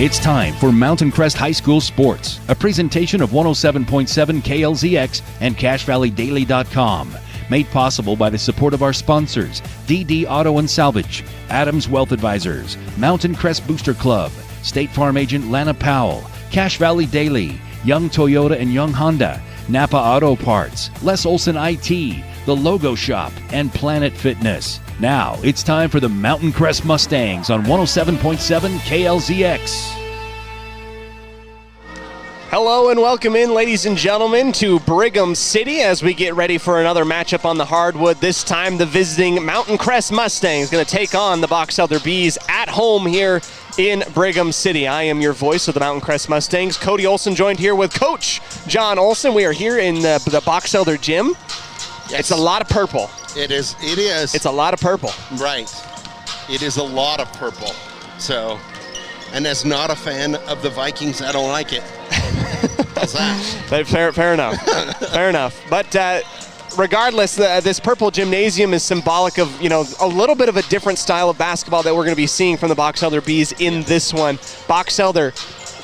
It's time for Mountain Crest High School Sports, a presentation of 107.7 KLZX and CashValleyDaily.com. Made possible by the support of our sponsors, DD Auto and Salvage, Adams Wealth Advisors, Mountain Crest Booster Club, State Farm Agent Lana Powell, Cache Valley Daily, Young Toyota and Young Honda, Napa Auto Parts, Les Olson IT, The Logo Shop, and Planet Fitness. Now, it's time for the Mountain Crest Mustangs on 107.7 KLZX. Hello and welcome in, ladies and gentlemen, to Brigham City as we get ready for another matchup on the hardwood. This time, the visiting Mountain Crest Mustangs going to take on the Box Elder Bees at home here in Brigham City. I am your voice of the Mountain Crest Mustangs, Cody Olson, joined here with Coach John Olson. We are here in the Box Elder gym. Yes. It's a lot of purple. It is. It's a lot of purple. Right. It is a lot of purple. So, and as not a fan of the Vikings, I don't like it. How's that? Fair enough. Fair enough. But regardless, this purple gymnasium is symbolic of, a little bit of a different style of basketball that we're going to be seeing from the Box Elder Bees in this one. Box Elder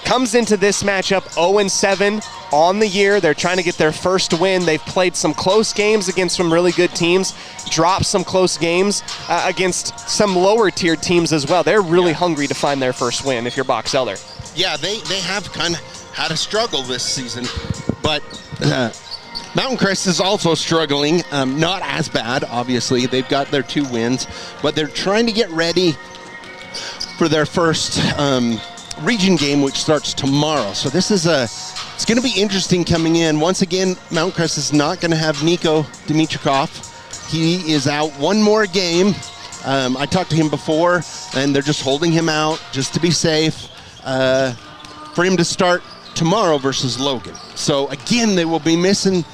comes into this matchup 0-7 on the year. They're trying to get their first win. They've played some close games against some really good teams, dropped some close games against some lower-tiered teams as well. They're really hungry to find their first win if you're Box Elder. Yeah, they have kind of had a struggle this season, but Mountain Crest is also struggling. Not as bad, obviously. They've got their 2 wins, but they're trying to get ready for their first region game, which starts tomorrow. So this is it's going to be interesting coming in. Once again, Mountain Crest is not going to have Nico Dimitrikov. He is out one more game. I talked to him before, and they're just holding him out just to be safe for him to start tomorrow versus Logan. So again, they will be missing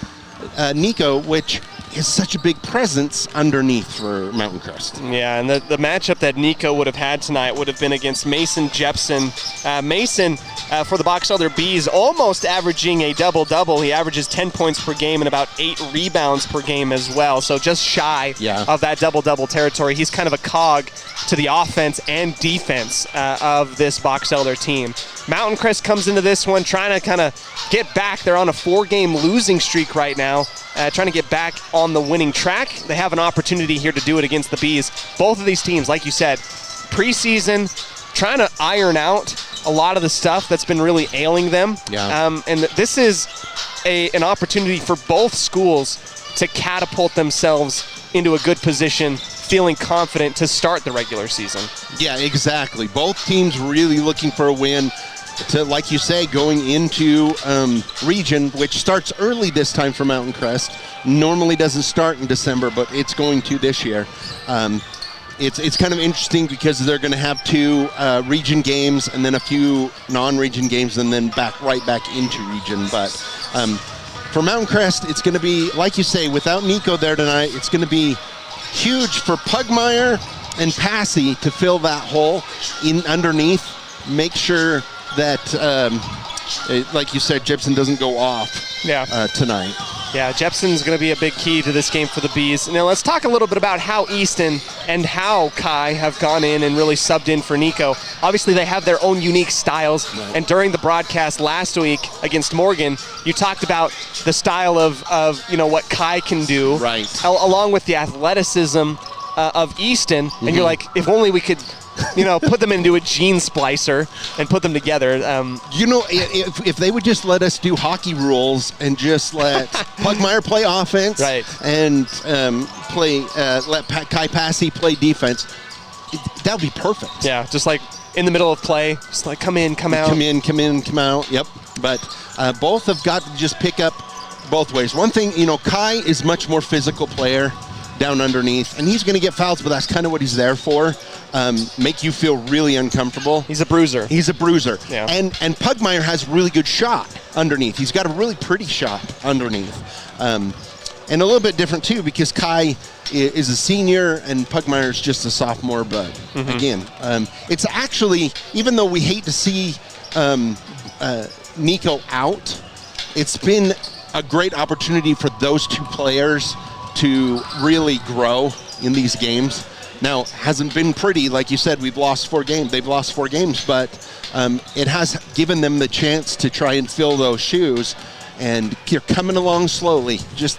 Nico, which is such a big presence underneath for Mountain Crest. Yeah, and the matchup that Nico would have had tonight would have been against Mason Jepson. Mason, for the Box Elder Bees, almost averaging a double-double. He averages 10 points per game and about 8 rebounds per game as well, so just shy of that double-double territory. He's kind of a cog to the offense and defense of this Box Elder team. Mountain Crest comes into this one trying to kind of get back. They're on a 4-game losing streak right now, trying to get back on the winning track. They have an opportunity here to do it against the Bees. Both of these teams, like you said, preseason, trying to iron out a lot of the stuff that's been really ailing them. Yeah. And this is an opportunity for both schools to catapult themselves into a good position, feeling confident to start the regular season. Yeah, exactly. Both teams really looking for a win to, like you say, going into region, which starts early this time for Mountain Crest. Normally doesn't start in December, but it's going to this year. It's kind of interesting because they're going to have 2 region games and then a few non-region games and then right back into region. But for Mountain Crest, it's going to be, like you say, without Nico there tonight, it's going to be huge for Pugmire and Passy to fill that hole in underneath. Make sure that, like you said, Jepson doesn't go off tonight. Yeah, Jepson's going to be a big key to this game for the Bees. Now let's talk a little bit about how Easton and how Kai have gone in and really subbed in for Nico. Obviously, they have their own unique styles, and during the broadcast last week against Morgan, you talked about the style of what Kai can do, right, along with the athleticism of Easton, and you're like, if only we could put them into a gene splicer and put them together. If they would just let us do hockey rules and just let Pugmire play offense, right, and let Kai Passy play defense, that would be perfect. Yeah, just like in the middle of play, just like come in, come out. Come in, come out. Yep. But both have got to just pick up both ways. One thing, Kai is much more physical player down underneath, and he's going to get fouls, but that's kind of what he's there for. Make you feel really uncomfortable. He's a bruiser. Yeah. And Pugmire has a really good shot underneath. He's got a really pretty shot underneath. And a little bit different, too, because Kai is a senior and Pugmire is just a sophomore, but again, it's actually, even though we hate to see Nico out, it's been a great opportunity for those 2 players to really grow in these games. Now, hasn't been pretty. Like you said, they've lost 4 games, but it has given them the chance to try and fill those shoes, and you're coming along slowly, just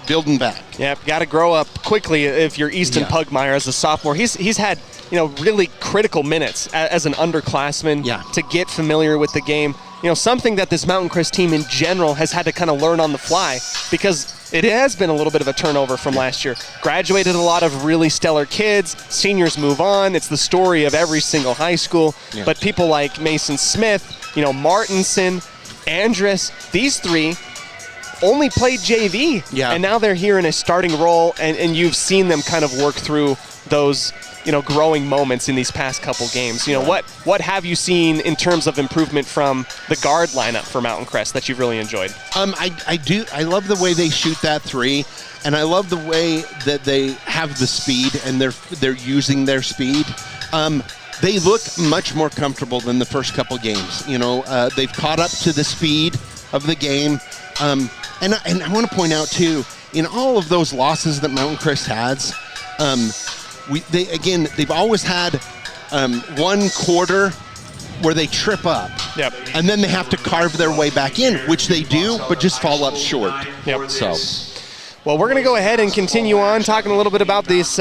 building back. Yeah, got to grow up quickly if you're Easton Pugmire as a sophomore. He's had really critical minutes as an underclassman to get familiar with the game. Something that this Mountain Crest team in general has had to kind of learn on the fly, because it has been a little bit of a turnover from last year. Graduated a lot of really stellar kids. Seniors move on. It's the story of every single high school. Yeah. But people like Mason Smith, Martinson, Andrus, these 3 only played JV. Yeah. And now they're here in a starting role, and you've seen them kind of work through those growing moments in these past couple games. What have you seen in terms of improvement from the guard lineup for Mountain Crest that you've really enjoyed? I love the way they shoot that 3, and I love the way that they have the speed, and they're using their speed. They look much more comfortable than the first couple games. They've caught up to the speed of the game. And I want to point out too, in all of those losses that Mountain Crest has, they've always had 1 quarter where they trip up, and then they have to carve their way back in, which they do, but just fall up short. Well, we're going to go ahead and continue on talking a little bit about this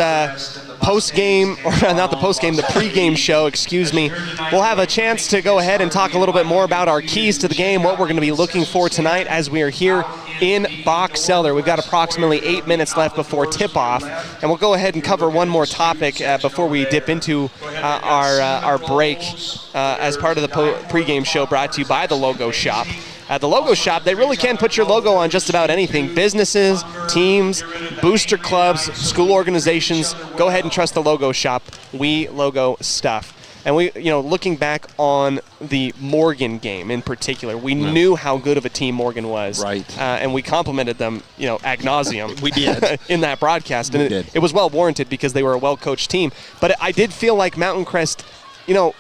post-game, or not the post-game, the pre-game show, excuse me. We'll have a chance to go ahead and talk a little bit more about our keys to the game, what we're going to be looking for tonight as we are here in Box Cellar. We've got approximately 8 minutes left before tip-off, and we'll go ahead and cover one more topic before we dip into our break as part of the pre-game show brought to you by the Logo Shop. At the Logo Shop, they really can put your logo on just about anything. Businesses, teams, booster clubs, school organizations, go ahead and trust the Logo Shop. We logo stuff. And we, looking back on the Morgan game in particular, we knew how good of a team Morgan was. Right. And we complimented them, ad nauseum. We did. In that broadcast. And it was well warranted because they were a well-coached team. But I did feel like Mountain Crest,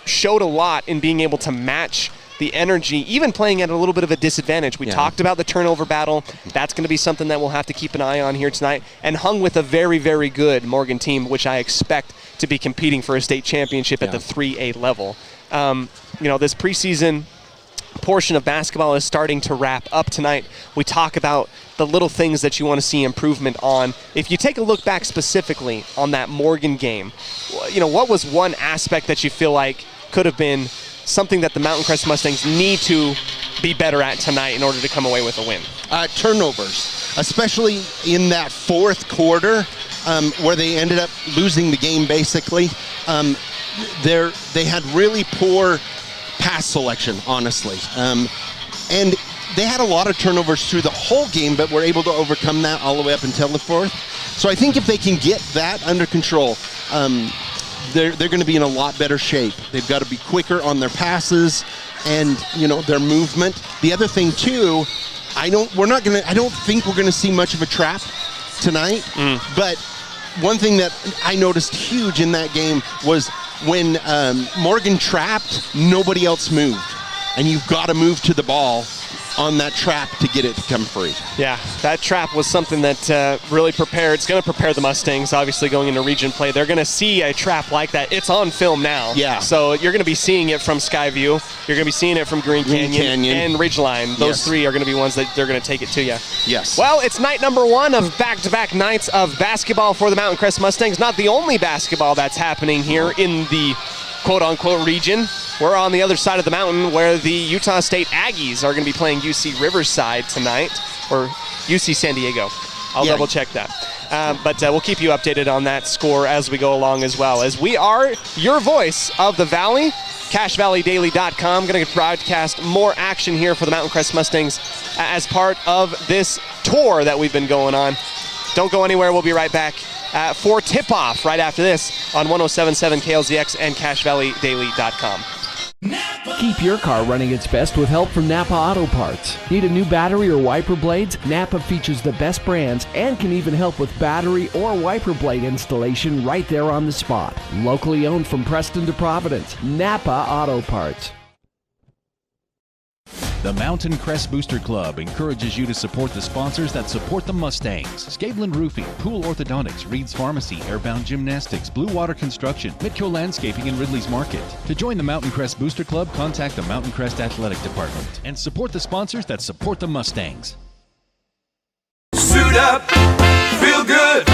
showed a lot in being able to match the energy, even playing at a little bit of a disadvantage. We talked about the turnover battle. That's going to be something that we'll have to keep an eye on here tonight, and hung with a very, very good Morgan team, which I expect to be competing for a state championship at the 3A level. This preseason portion of basketball is starting to wrap up tonight. We talk about the little things that you want to see improvement on. If you take a look back specifically on that Morgan game, what was one aspect that you feel like could have been something that the Mountain Crest Mustangs need to be better at tonight in order to come away with a win? Turnovers, especially in that 4th quarter where they ended up losing the game basically. They had really poor pass selection, honestly. And they had a lot of turnovers through the whole game, but were able to overcome that all the way up until the 4th. So I think if they can get that under control, they're going to be in a lot better shape. They've got to be quicker on their passes and their movement. The other thing too, I don't think we're going to see much of a trap tonight. But one thing that I noticed huge in that game was when Morgan trapped, nobody else moved, and you've got to move to the ball on that trap to get it to come free. Yeah, that trap was something that really it's going to prepare the Mustangs, obviously, going into region play. They're going to see a trap like that. It's on film now. Yeah. So you're going to be seeing it from Skyview. You're going to be seeing it from Green Canyon. And Ridgeline. Those 3 are going to be ones that they're going to take it to you. Yes. Well, it's night number 1 of back-to-back nights of basketball for the Mountain Crest Mustangs. Not the only basketball that's happening here in the quote-unquote region. We're on the other side of the mountain where the Utah State Aggies are going to be playing UC Riverside tonight, or UC San Diego. I'll double check that. But we'll keep you updated on that score as we go along as well. As we are your voice of the Valley, CashValleyDaily.com. Going to broadcast more action here for the Mountain Crest Mustangs as part of this tour that we've been going on. Don't go anywhere. We'll be right back for tip-off right after this on 107.7 KLZX and CashValleyDaily.com. Keep your car running its best with help from Napa Auto Parts. Need a new battery or wiper blades? Napa features the best brands and can even help with battery or wiper blade installation right there on the spot. Locally owned from Preston to Providence. Napa Auto Parts. The Mountain Crest Booster Club encourages you to support the sponsors that support the Mustangs. Scaveland Roofing, Pool Orthodontics, Reed's Pharmacy, Airbound Gymnastics, Blue Water Construction, Midco Landscaping, and Ridley's Market. To join the Mountain Crest Booster Club, contact the Mountain Crest Athletic Department and support the sponsors that support the Mustangs. Suit up, feel good.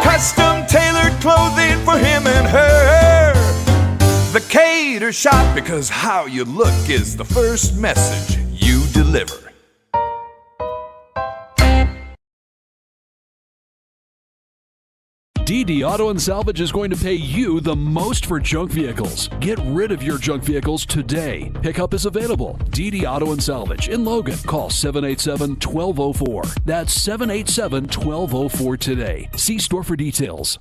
Custom tailored clothing for him and her. The Cater Shop, because how you look is the first message you deliver. DD Auto and Salvage is going to pay you the most for junk vehicles. Get rid of your junk vehicles today. Pickup is available. DD Auto and Salvage in Logan. Call 787-1204. That's 787-1204 today. See store for details.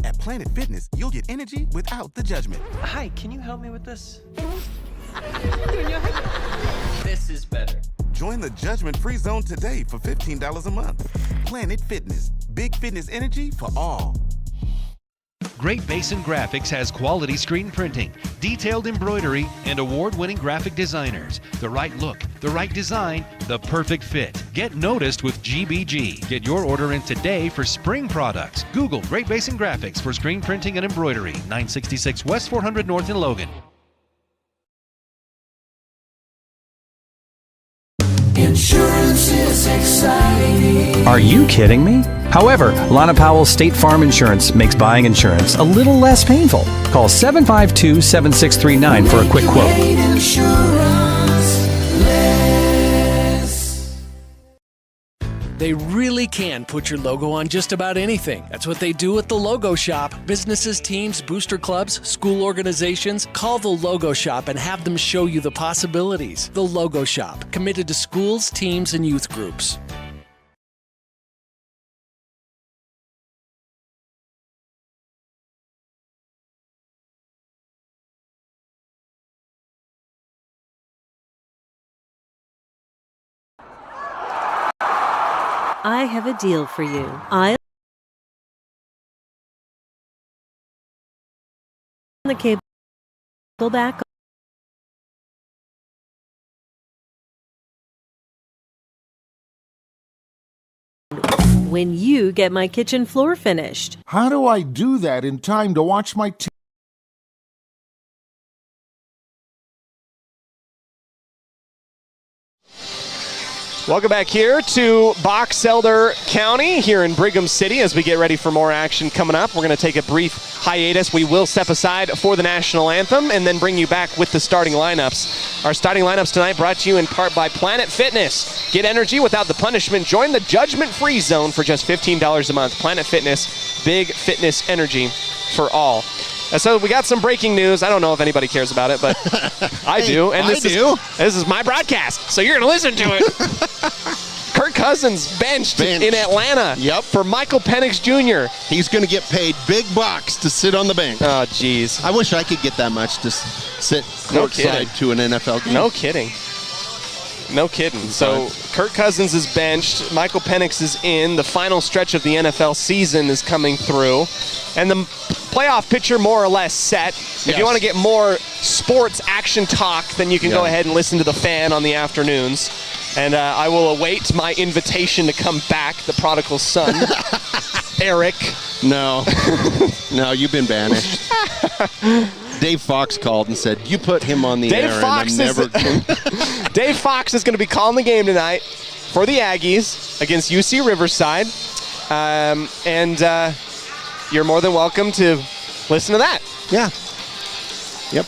At Planet Fitness, you'll get energy without the judgment. Hi, can you help me with this? This is better. Join the judgment-free zone today for $15 a month. Planet Fitness, big fitness energy for all. Great Basin Graphics has quality screen printing, detailed embroidery, and award-winning graphic designers. The right look, the right design, the perfect fit. Get noticed with GBG. Get your order in today for spring products. Google Great Basin Graphics for screen printing and embroidery. 966 West 400 North in Logan. Insurance is exciting. Are you kidding me? However, Lana Powell's State Farm Insurance makes buying insurance a little less painful. Call 752-7639 for a quick quote. They really can put your logo on just about anything. That's what they do at the Logo Shop. Businesses, teams, booster clubs, school organizations, call the Logo Shop and have them show you the possibilities. The Logo Shop, committed to schools, teams, and youth groups. I have a deal for you. I the cable back when you get my kitchen floor finished. How do I do that in time to watch my Welcome back here to Box Elder County here in Brigham City as we get ready for more action coming up. We're going to take a brief hiatus. We will step aside for the national anthem and then bring you back with the starting lineups. Our starting lineups tonight brought to you in part by Planet Fitness. Get energy without the punishment. Join the judgment-free zone for just $15 a month. Planet Fitness, big fitness energy for all. So we got some breaking news. I don't know if anybody cares about it, but I do. And this is my broadcast, so you're going to listen to it. Kirk Cousins benched in Atlanta for Michael Penix Jr. He's going to get paid big bucks to sit on the bench. Oh, jeez. I wish I could get that much to sit courtside to an NFL game. No kidding. No kidding. So Kirk Cousins is benched. Michael Penix is in. The final stretch of the NFL season is coming through. And the playoff picture more or less set. Yes. If you want to get more sports action talk, then you can go ahead and listen to The Fan on the afternoons. And I will await my invitation to come back, the prodigal son. Eric. No. No, you've been banished. Dave Fox called and said, you put him on the air and I'm never... Dave Fox is going to be calling the game tonight for the Aggies against UC Riverside. And you're more than welcome to listen to that. Yeah. Yep.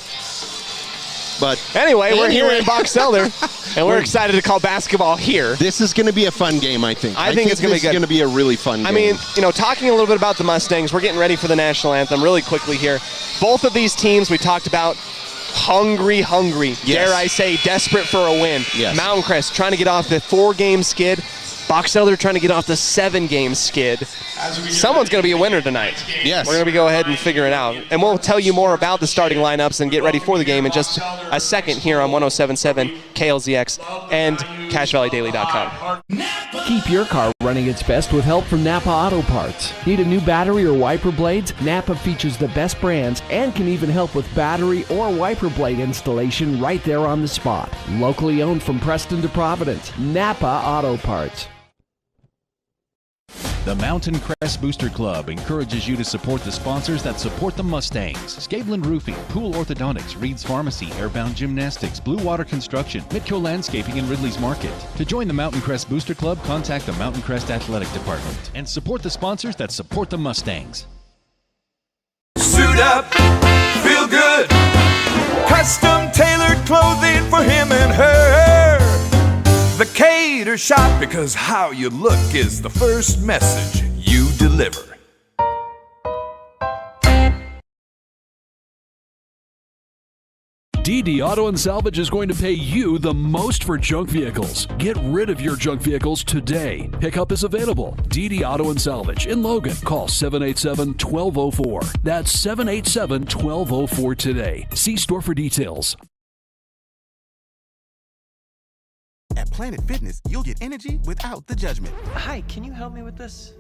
But anyway, we're here in Box Elder, and we're excited to call basketball here. This is going to be a fun game, I think. I think it's going to be good. It's going to be a really fun game. I mean, talking a little bit about the Mustangs, we're getting ready for the national anthem really quickly here. Both of these teams we talked about hungry. Yes. Dare I say, desperate for a win. Yes. Mountain Crest trying to get off the 4-game skid. Box Elder trying to get off the 7-game skid. Someone's going to be a winner tonight. Yes. We're going to go ahead and figure it out. And we'll tell you more about the starting lineups and get ready for the game in just a second here on 107.7 KLZX and CashValleyDaily.com. Keep your car running its best with help from Napa Auto Parts. Need a new battery or wiper blades? Napa features the best brands and can even help with battery or wiper blade installation right there on the spot. Locally owned from Preston to Providence. Napa Auto Parts. The Mountain Crest Booster Club encourages you to support the sponsors that support the Mustangs. Scaveland Roofing, Pool Orthodontics, Reed's Pharmacy, Airbound Gymnastics, Blue Water Construction, Mitco Landscaping, and Ridley's Market. To join the Mountain Crest Booster Club, contact the Mountain Crest Athletic Department and support the sponsors that support the Mustangs. Suit up, feel good. Custom tailored clothing for him and her. The Cater Shop, because how you look is the first message you deliver. DD Auto and Salvage is going to pay you the most for junk vehicles. Get rid of your junk vehicles today. Pickup is available. DD Auto and Salvage in Logan. Call 787-1204. That's 787-1204 today. See store for details. At Planet Fitness, you'll get energy without the judgment. Hi, can you help me with this?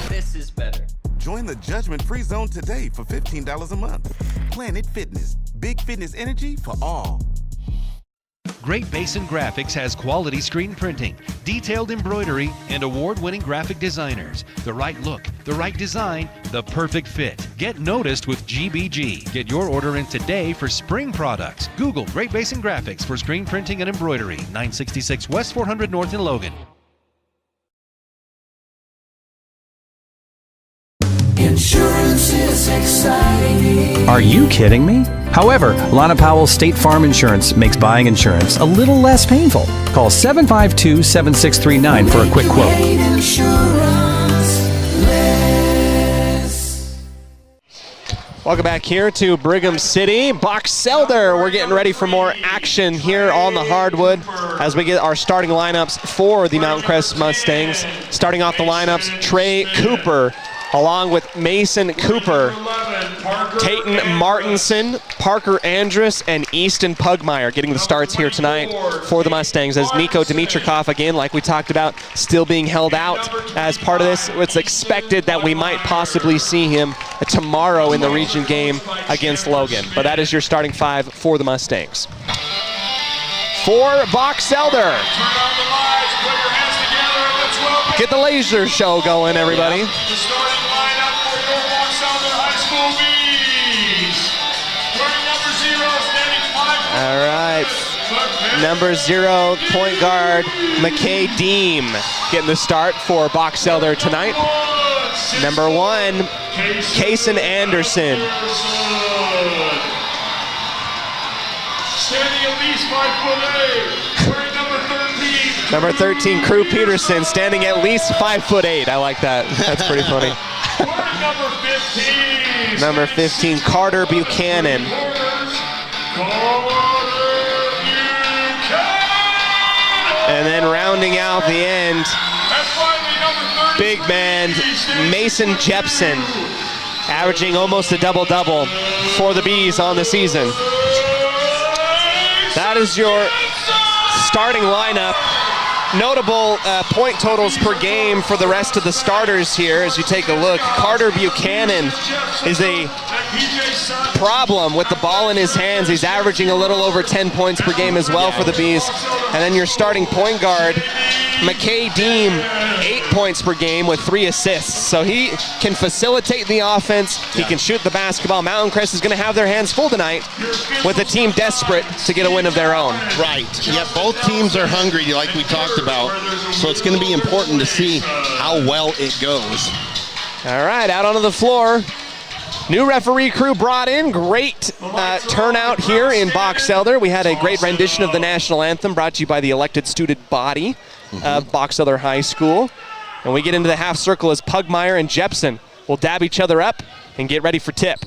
This is better. Join the judgment-free zone today for $15 a month. Planet Fitness, big fitness energy for all. Great Basin Graphics has quality screen printing, detailed embroidery, and award-winning graphic designers. The right look, the right design, the perfect fit. Get noticed with GBG. Get your order in today for spring products. Google Great Basin Graphics for screen printing and embroidery. 966 West 400 North in Logan. Insurance is exciting. Are you kidding me? However, Lana Powell State Farm Insurance makes buying insurance a little less painful. Call 752-7639 for a quick quote. Welcome back here to Brigham City. Box Elder, we're getting ready for more action here on the hardwood as we get our starting lineups for the Mountain Crest Mustangs. Starting off the lineups, Trey Cooper, along with Mason Cooper, Tayton Martinson, Parker Andrus, and Easton Pugmire getting the starts here tonight for the Mustangs, as Nico Dimitrikov, again, like we talked about, still being held out as part of this. It's expected that we might possibly see him tomorrow in the region game against Logan. But that is your starting five for the Mustangs. For Box Elder, get the laser show going, everybody. All right, number 0, point guard, McKay Deem, getting the start for Box Elder tonight. Number 1, Kason Anderson. Standing at least 5'8", wearing number 13. Number 13, Crew Peterson, standing at least 5'8". I like that. That's pretty funny. Number 15, Carter Buchanan. And then rounding out the end, big man Mason Jepson, averaging almost a double-double for the Bees on the season. That is your starting lineup. Notable point totals per game for the rest of the starters here as you take a look. Carter Buchanan is a problem with the ball in his hands. He's averaging a little over 10 points per game as well for the Bees. And then your starting point guard, McKay Deem, 8 points per game with 3 assists. So he can facilitate the offense. He can shoot the basketball. Mountain Crest is going to have their hands full tonight with a team desperate to get a win of their own. Right. Yeah, both teams are hungry like we talked about. So it's going to be important to see how well it goes. All right, out onto the floor. New referee crew brought in. Great turnout here in Box Elder. We had a great rendition of the national anthem brought to you by the elected student body of Box Elder High School. And we get into the half circle as Pugmire and Jepson will dab each other up and get ready for tip.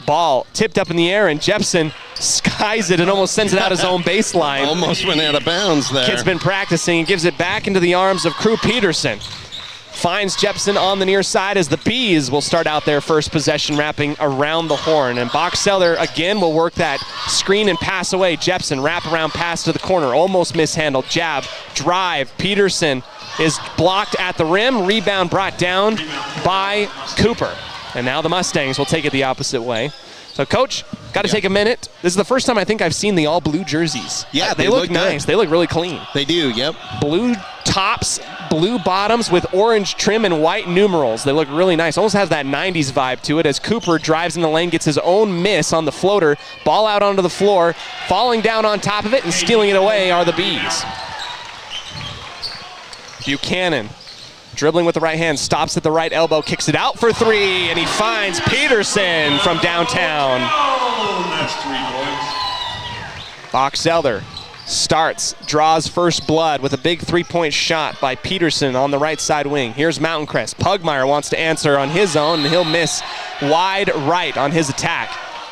Ball tipped up in the air, and Jepson skies it and almost sends it out his own baseline. Almost went out of bounds there. Kid's been practicing and gives it back into the arms of Crew Peterson. finds Jepson on the near side as the Bees will start out their first possession wrapping around the horn. And Boxelder again will work that screen and pass away. Jepson wraparound pass to the corner, almost mishandled. Jab, drive, Peterson is blocked at the rim. Rebound brought down by Cooper. And now the Mustangs will take it the opposite way. So, Coach, got to take a minute. This is the first time I think I've seen the all-blue jerseys. Yeah, they look nice. Good. They look really clean. They do, yep. Blue tops, blue bottoms with orange trim and white numerals. They look really nice. Almost has that 90s vibe to it as Cooper drives in the lane, gets his own miss on the floater. Ball out onto the floor. Falling down on top of it and stealing it away are the Bees. Buchanan dribbling with the right hand, stops at the right elbow, kicks it out for three, and he finds Peterson from downtown. That's 3 points. Boxelder starts, draws first blood with a big three-point shot by Peterson on the right side wing. Here's Mountain Crest. Pugmire wants to answer on his own, and he'll miss wide right on his attack.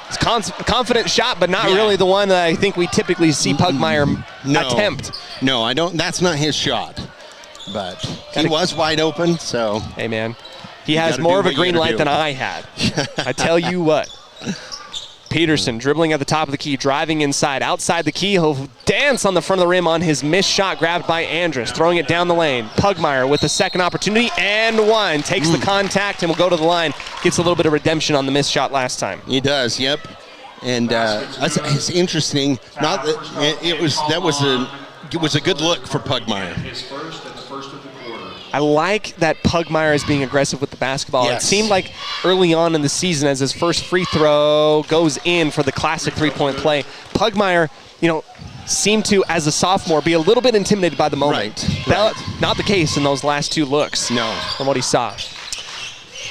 It's a confident shot, but not really the one that I think we typically see Pugmire attempt. No, I don't. That's not his shot. But he was wide open, so. Hey, man. He has more of a green light than I had. I tell you what. Peterson dribbling at the top of the key, driving inside. Outside the key, he'll dance on the front of the rim on his missed shot grabbed by Andrus, throwing it down the lane. Pugmire with the second opportunity and one. Takes the contact and will go to the line. Gets a little bit of redemption on the missed shot last time. He does, yep. And it's interesting. Not that it was a good look for Pugmire. I like that Pugmire is being aggressive with the basketball. Yes. It seemed like early on in the season as his first free throw goes in for the classic three-point play, Pugmire, seemed to, as a sophomore, be a little bit intimidated by the moment. Right. Not the case in those last two looks. No. From what he saw.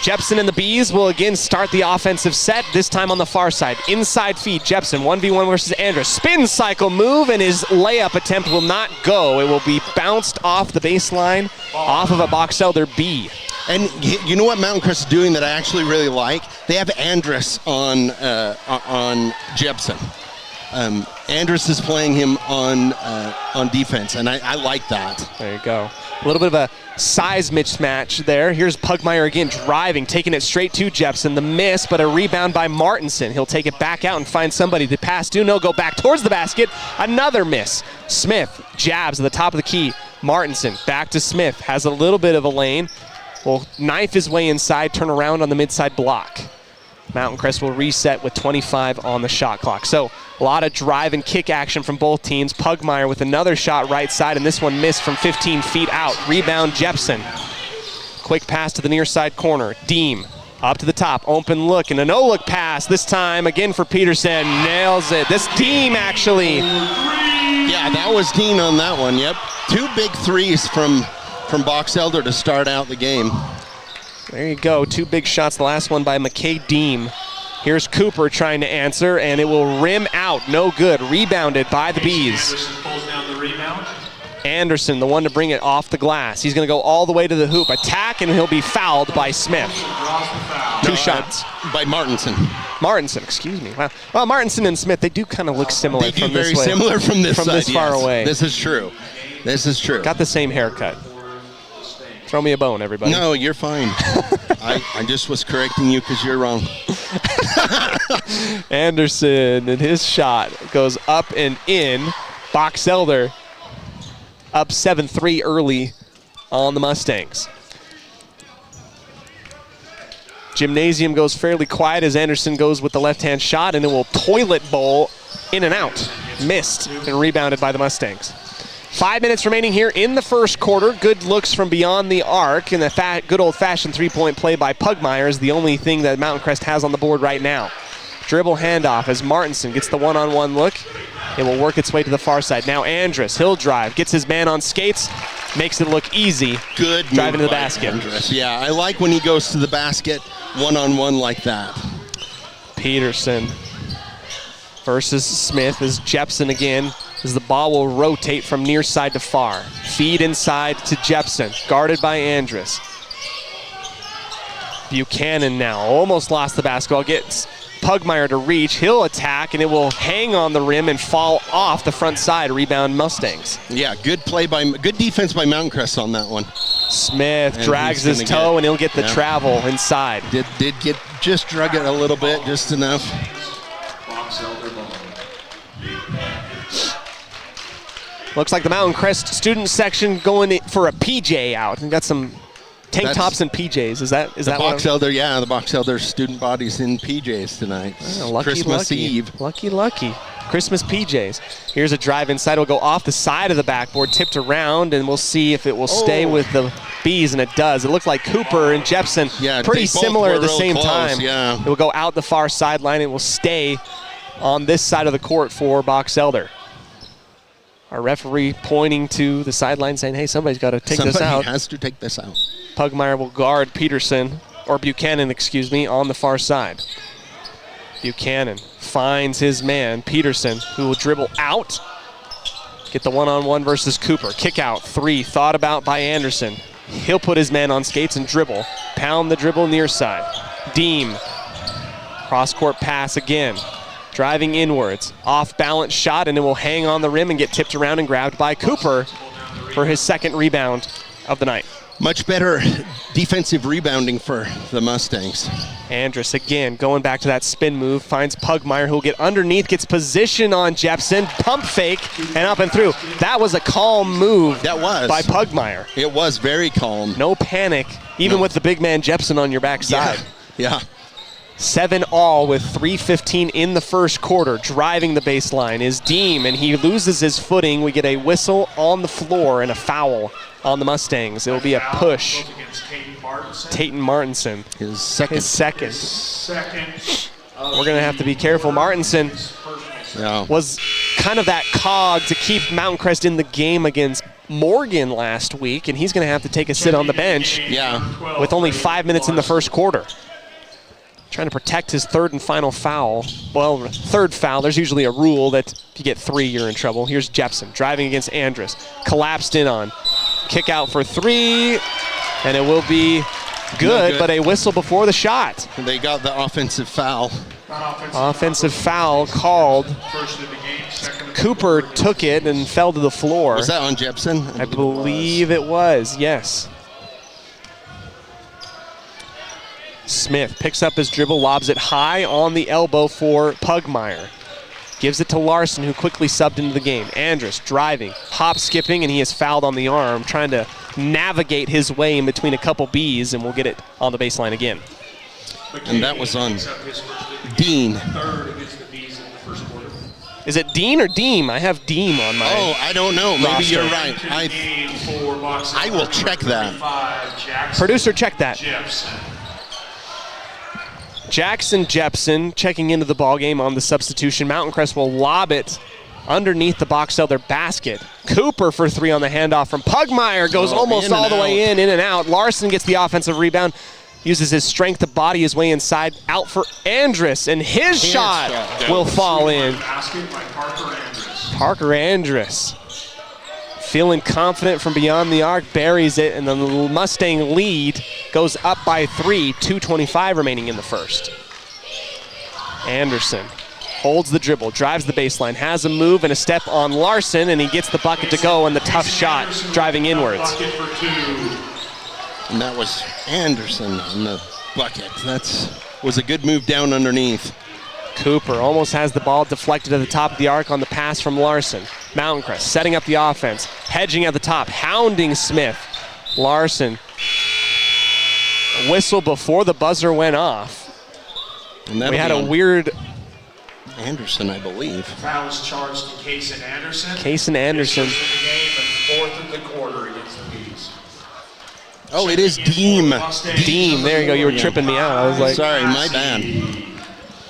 Jepson and the Bees will again start the offensive set, this time on the far side. Inside feed, Jepson, 1v1 versus Andrus. Spin cycle move, and his layup attempt will not go. It will be bounced off the baseline, off of a Boxelder B. And you know what Mountain Crest is doing that I actually really like? They have Andrus on Jepson. Andrus is playing him on defense, and I like that. There you go. A little bit of a size mismatch there. Here's Pugmire again driving, taking it straight to Jepson. The miss, but a rebound by Martinson. He'll take it back out and find somebody to pass to. No, go back towards the basket. Another miss. Smith jabs at the top of the key. Martinson back to Smith. Has a little bit of a lane. Will knife his way inside, turn around on the midside block. Mountain Crest will reset with 25 on the shot clock. So a lot of drive and kick action from both teams. Pugmire with another shot right side, and this one missed from 15 feet out. Rebound Jepson. Quick pass to the near side corner. Deem up to the top, open look, and a no-look pass. This time again for Peterson. Nails it. This Deem actually. Yeah, that was Dean on that one, yep. 2 big threes from Boxelder to start out the game. There you go, 2 big shots. The last one by McKay Deem. Here's Cooper trying to answer, and it will rim out. No good. Rebounded by the Bees. Anderson pulls down the rebound. Anderson, the one to bring it off the glass. He's going to go all the way to the hoop. Attack, and he'll be fouled by Smith. Two shots. By Martinson. Martinson, excuse me. Wow. Well, Martinson and Smith, they do kind of look similar they from do this very way. Similar from this from side, this far away. This is true. This is true. Got the same haircut. Throw me a bone, everybody. No, you're fine. I just was correcting you because you're wrong. Anderson, and his shot goes up and in. Boxelder up 7-3 early on the Mustangs. Gymnasium goes fairly quiet as Anderson goes with the left-hand shot, and it will toilet bowl in and out. Missed and rebounded by the Mustangs. 5 minutes remaining here in the first quarter. Good looks from beyond the arc, and the good old-fashioned three-point play by Pugmire is the only thing that Mountain Crest has on the board right now. Dribble handoff as Martinson gets the one-on-one look. It will work its way to the far side. Now Andrus, he'll drive, gets his man on skates, makes it look easy. Good driving to the basket. Andrus. Yeah, I like when he goes to the basket one-on-one like that. Peterson versus Smith as Jepson again, as the ball will rotate from near side to far. Feed inside to Jepson, guarded by Andrus. Buchanan now almost lost the basketball, gets Pugmire to reach. He'll attack, and it will hang on the rim and fall off the front side. Rebound Mustangs. Yeah, good defense by Mountain Crest on that one. Smith And drags his toe, and he'll get the travel inside. Did get just drug it a little bit, just enough. Looks like the Mountain Crest student section going for a PJ out. And got some tank tops and PJs. Is that Box Elder? Yeah, the Box Elder student bodies in PJs tonight. Christmas Eve. Lucky. Christmas PJs. Here's a drive inside. It'll go off the side of the backboard, tipped around, and we'll see if it will stay with the Bees, and it does. It looked like Cooper and Jepson pretty similar at the same time. Yeah. It will go out the far sideline. It will stay on this side of the court for Box Elder. Our referee pointing to the sideline saying, hey, somebody's got to take this out. Somebody has to take this out. Pugmire will guard Buchanan, on the far side. Buchanan finds his man, Peterson, who will dribble out. Get the one-on-one versus Cooper. Kick out, 3, thought about by Anderson. He'll put his man on skates and dribble. Pound the dribble near side. Deem. Cross-court pass again. Driving inwards. Off-balance shot, and it will hang on the rim and get tipped around and grabbed by Cooper for his second rebound of the night. Much better defensive rebounding for the Mustangs. Andrus again going back to that spin move, finds Pugmire, who will get underneath, gets position on Jepson, pump fake, and up and through. That was a calm move by Pugmire. It was very calm. No panic, even with the big man Jepson on your backside. Yeah. 7-all with 3:15 in the first quarter. Driving the baseline is Deem, and he loses his footing. We get a whistle on the floor and a foul on the Mustangs. It will be a push. Tatum Martinson. His second. We're going to have to be careful. Martinson was kind of that cog to keep Mountain Crest in the game against Morgan last week, and he's going to have to take a sit on the bench with only 5 minutes in the first quarter. Trying to protect his third and final foul. Well, third foul, there's usually a rule that if you get 3, you're in trouble. Here's Jepson driving against Andrus. Collapsed in on. Kick out for 3, and it will be good, but a whistle before the shot. They got the offensive foul. Offensive foul called. Cooper took it and fell to the floor. Was that on Jepson? I believe it was, yes. Smith picks up his dribble, lobs it high on the elbow for Pugmire. Gives it to Larson, who quickly subbed into the game. Andrus driving, hop skipping, and he is fouled on the arm, trying to navigate his way in between a couple Bs, and we'll get it on the baseline again. And that was on Dean. Is it Dean or Deem? I have Deem on my I don't know. Maybe roster. you're right. I will check that. Producer, check that. Jackson Jepson checking into the ballgame on the substitution. Mountain Crest will lob it underneath the Box Elder basket. Cooper for 3 on the handoff from Pugmire. Goes almost all the way in and out. Larson gets the offensive rebound. Uses his strength to body his way inside. Out for Andrus, and his shot will fall in. Parker Andrus. Feeling confident from beyond the arc, buries it, and the Mustang lead goes up by 3, 2:25 remaining in the first. Anderson holds the dribble, drives the baseline, has a move and a step on Larson, and he gets the bucket to go, and the tough shot driving inwards. And that was Anderson on the bucket. That was a good move down underneath. Cooper almost has the ball deflected at the top of the arc on the pass from Larson. Mountain Crest setting up the offense, hedging at the top, hounding Smith. Larson, a whistle before the buzzer went off. And we had a weird... Anderson, I believe. Fouls charged to Kaysen Anderson. Kaysen Anderson. Fourth of the quarter against the Bees. Oh, it is Deem. Deem, there you go. You were tripping me out. I was like... Sorry, my bad.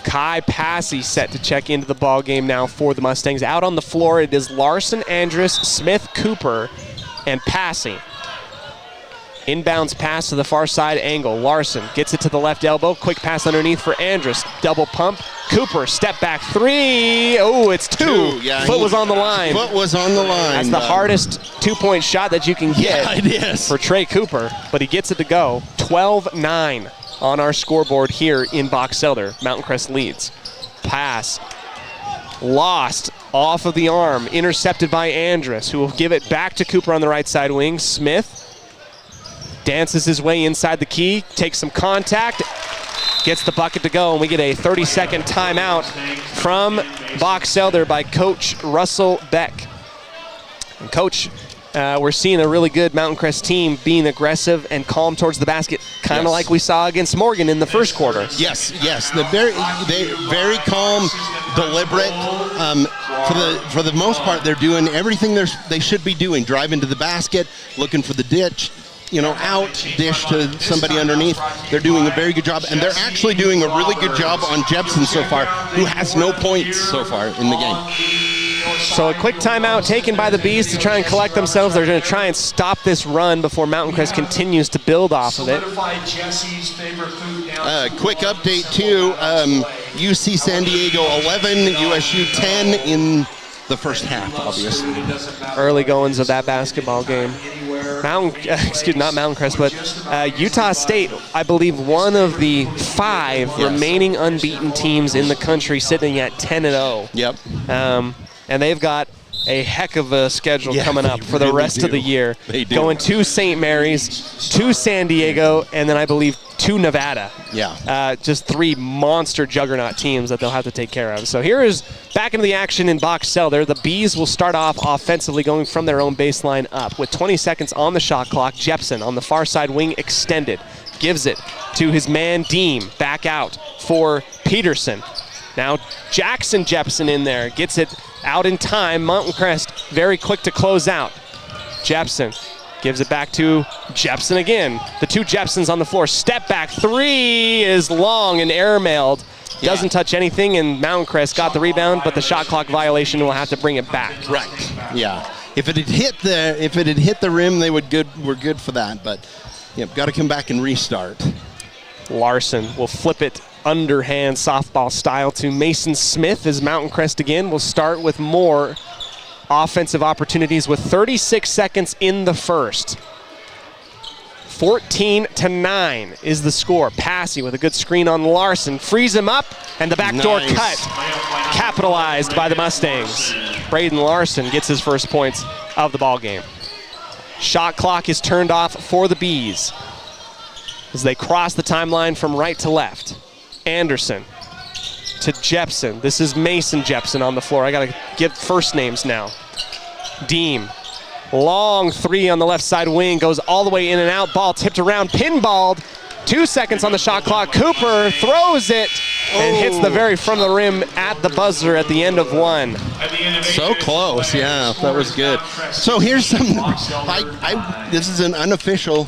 Kai Passy set to check into the ball game now for the Mustangs. Out on the floor, it is Larson, Andrus, Smith, Cooper, and Passy. Inbounds pass to the far side angle. Larson gets it to the left elbow. Quick pass underneath for Andrus. Double pump. Cooper, step back 3. Oh, it's 2. Yeah, Foot was on the line. Foot was on the line. That's the hardest 2-point shot that you can get it is. for Trey Cooper, but he gets it to go. 12-9. on our scoreboard here in Box Elder. Mountain Crest leads. Pass lost off of the arm, intercepted by Andrus, who will give it back to Cooper on the right side wing. Smith dances his way inside the key, takes some contact, gets the bucket to go, and we get a 30-second timeout from Box Elder by Coach Russell Beck. And Coach, we're seeing a really good Mountain Crest team being aggressive and calm towards the basket, kind of like we saw against Morgan in the first quarter. Yes. They're very calm, deliberate. For the most part, they're doing everything they should be doing. Driving to the basket, looking for the ditch, out, dish to somebody underneath. They're doing a very good job, and they're actually doing a really good job on Jepson so far, who has no points so far in the game. So a quick timeout taken by the Bees to try and collect themselves. They're going to try and stop this run before Mountain Crest continues to build off of it. Quick update too, UC San Diego 11, USU 10 in the first half, obviously. Early goings of that basketball game. Not Mountain Crest, but Utah State, I believe, one of the 5 remaining unbeaten teams in the country, sitting at 10-0. Yep. And they've got a heck of a schedule coming up for the rest of the year. They do. Going to St. Mary's, to San Diego, and then I believe to Nevada. Yeah. Just 3 monster juggernaut teams that they'll have to take care of. So here is back into the action in Box Elder. The Bees will start off offensively, going from their own baseline up. With 20 seconds on the shot clock, Jepson on the far side wing extended. Gives it to his man Deem. Back out for Peterson. Now Jackson Jepson in there. Gets it out in time. Mountain Crest very quick to close out. Jepson gives it back to Jepson again. The 2 Jepsons on the floor. Step back 3 is long and airmailed. Doesn't touch anything, and Mountain Crest got the rebound, but the shot clock violation will have to bring it back. Right. Yeah. If it had hit the rim, we're good for that. But got to come back and restart. Larson will flip it underhand softball style to Mason Smith as Mountain Crest again will start with more offensive opportunities with 36 seconds in the first. 14-9 is the score. Passy with a good screen on Larson. Frees him up, and the backdoor cut. Capitalized by the Mustangs. Braden Larson gets his first points of the ball game. Shot clock is turned off for the Bees as they cross the timeline from right to left. Anderson to Jepson. This is Mason Jepson on the floor. I got to give first names now. Deem. Long 3 on the left side wing. Goes all the way in and out. Ball tipped around. Pinballed. 2 seconds on the shot clock. Cooper throws it and hits the very front of the rim at the buzzer at the end of 1. So close. Yeah, that was good. So here's some. This is an unofficial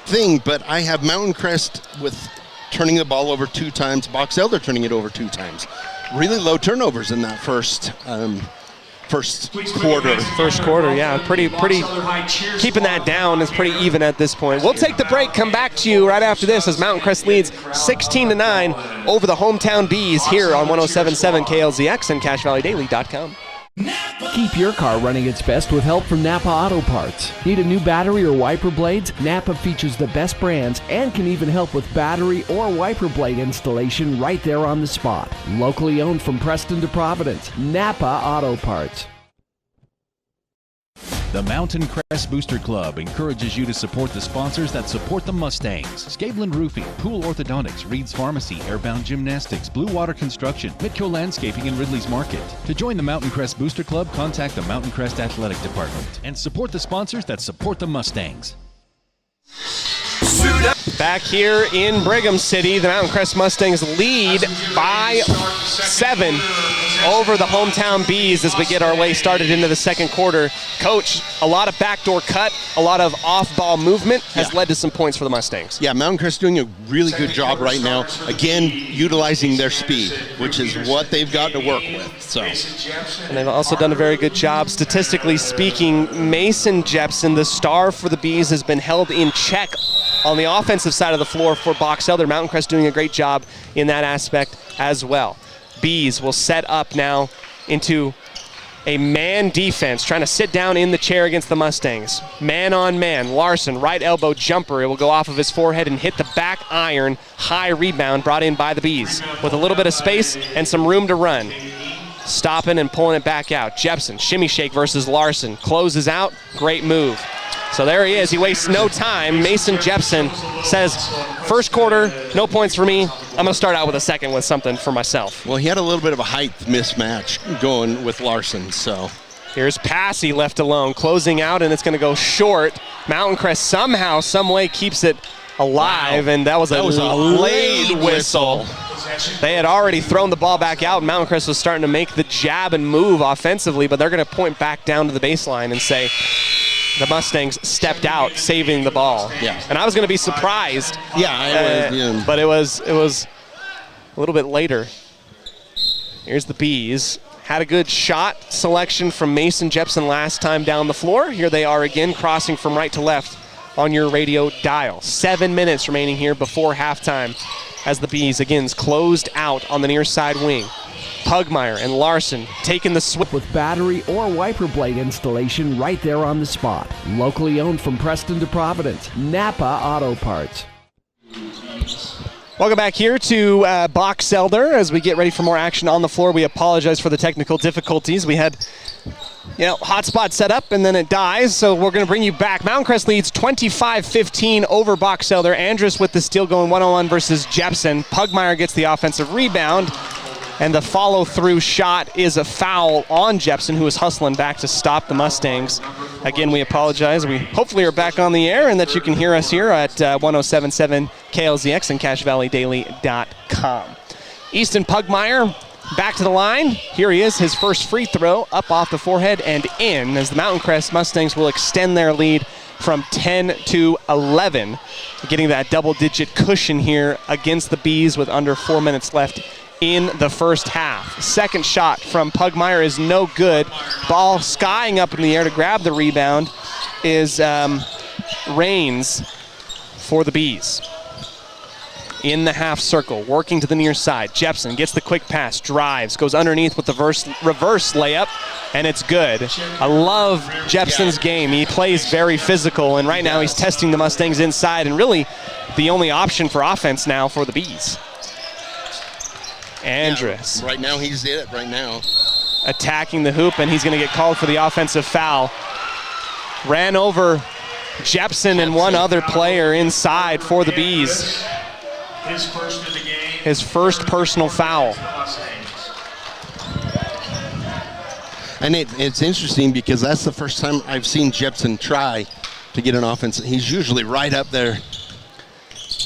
thing, but I have Mountain Crest with turning the ball over 2 times, Box Elder turning it over 2 times. Really low turnovers in that first quarter. First quarter, yeah, pretty keeping that down is pretty even at this point. We'll take the break, come back to you right after this as Mountain Crest leads 16-9 over the hometown Bees here on 107.7 KLZX and CashValleyDaily.com. Keep your car running its best with help from Napa Auto Parts. Need a new battery or wiper blades? Napa features the best brands and can even help with battery or wiper blade installation right there on the spot. Locally owned from Preston to Providence, Napa Auto Parts. The Mountain Crest Booster Club encourages you to support the sponsors that support the Mustangs. Scablin Roofing, Pool Orthodontics, Reed's Pharmacy, Airbound Gymnastics, Blue Water Construction, Mitco Landscaping, and Ridley's Market. To join the Mountain Crest Booster Club, contact the Mountain Crest Athletic Department and support the sponsors that support the Mustangs. Back here in Brigham City, the Mountain Crest Mustangs lead by 7 over the hometown Bees as we get our way started into the second quarter. Coach, a lot of backdoor cut, a lot of off-ball movement has led to some points for the Mustangs. Yeah, Mountain Crest doing a really good job right now. Again, utilizing their speed, which is what they've got to work with. So, and they've also done a very good job, statistically speaking. Mason Jepson, the star for the Bees, has been held in check on the offensive side of the floor for Box Elder. Mountain Crest doing a great job in that aspect as well. Bees will set up now into a man defense, trying to sit down in the chair against the Mustangs. Man on man, Larson, right elbow jumper. It will go off of his forehead and hit the back iron. High rebound brought in by the Bees with a little bit of space and some room to run. Stopping and pulling it back out. Jepson, shimmy shake versus Larson. Closes out, great move. So there he is, he wastes no time. Mason Jepson says, first quarter, no points for me. I'm gonna start out with a second with something for myself. Well, he had a little bit of a height mismatch going with Larson, so. Here's Passy left alone, closing out, and it's gonna go short. Mountain Crest somehow, some way keeps it alive, and that was a late whistle. They had already thrown the ball back out, and Mountain Crest was starting to make the jab and move offensively, but they're gonna point back down to the baseline and say, the Mustangs stepped out, saving the ball. Yeah. And I was going to be surprised. Yeah, but it was a little bit later. Here's the Bees. Had a good shot selection from Mason Jepson last time down the floor. Here they are again, crossing from right to left on your radio dial. 7 minutes remaining here before halftime as the Bees again closed out on the near side wing. Pugmire and Larson taking the switch. With battery or wiper blade installation right there on the spot. Locally owned from Preston to Providence. Napa Auto Parts. Welcome back here to Box Elder as we get ready for more action on the floor. We apologize for the technical difficulties. We had hotspot set up and then it dies, so we're going to bring you back. Mountain Crest leads 25-15 over Box Elder. Andrus with the steal going one-on-one versus Jepson. Pugmire gets the offensive rebound. And the follow-through shot is a foul on Jepson, who is hustling back to stop the Mustangs. Again, we apologize. We hopefully are back on the air and that you can hear us here at 107.7 KLZX and CashValleyDaily.com. Easton Pugmire back to the line. Here he is, his first free throw, up off the forehead and in, as the Mountain Crest Mustangs will extend their lead from 10 to 11, getting that double-digit cushion here against the Bees with under 4 minutes left in the first half. Second shot from Pugmire is no good. Ball skying up in the air to grab the rebound is Rains for the Bees. In the half circle, working to the near side. Jepson gets the quick pass, drives, goes underneath with the reverse layup, and it's good. I love Jepson's game. He plays very physical, and right now he's testing the Mustangs inside, and really the only option for offense now for the Bees. Andrus. Yeah, right now he's it, right now. Attacking the hoop, and he's going to get called for the offensive foul. Ran over Jepson and one other player inside for the Bees. His first of the game. His first personal foul. And it's interesting because that's the first time I've seen Jepson try to get an offense. He's usually right up there.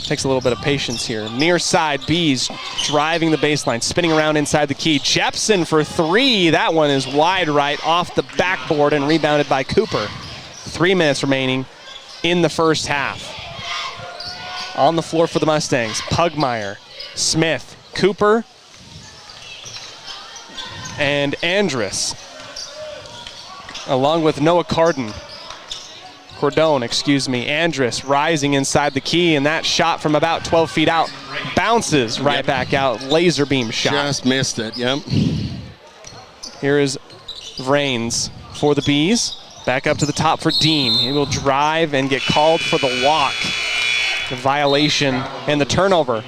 Takes a little bit of patience here. Near side, Bees driving the baseline, spinning around inside the key. Jepson for three. That one is wide right off the backboard and rebounded by Cooper. 3 minutes remaining in the first half. On the floor for the Mustangs, Pugmire, Smith, Cooper, and Andrus, along with Noah Cordone, Andrus rising inside the key, and that shot from about 12 feet out bounces right back out. Laser beam shot. Just missed it, yep. Here is Rains for the Bees. Back up to the top for Dean. He will drive and get called for the walk. The violation and the turnover.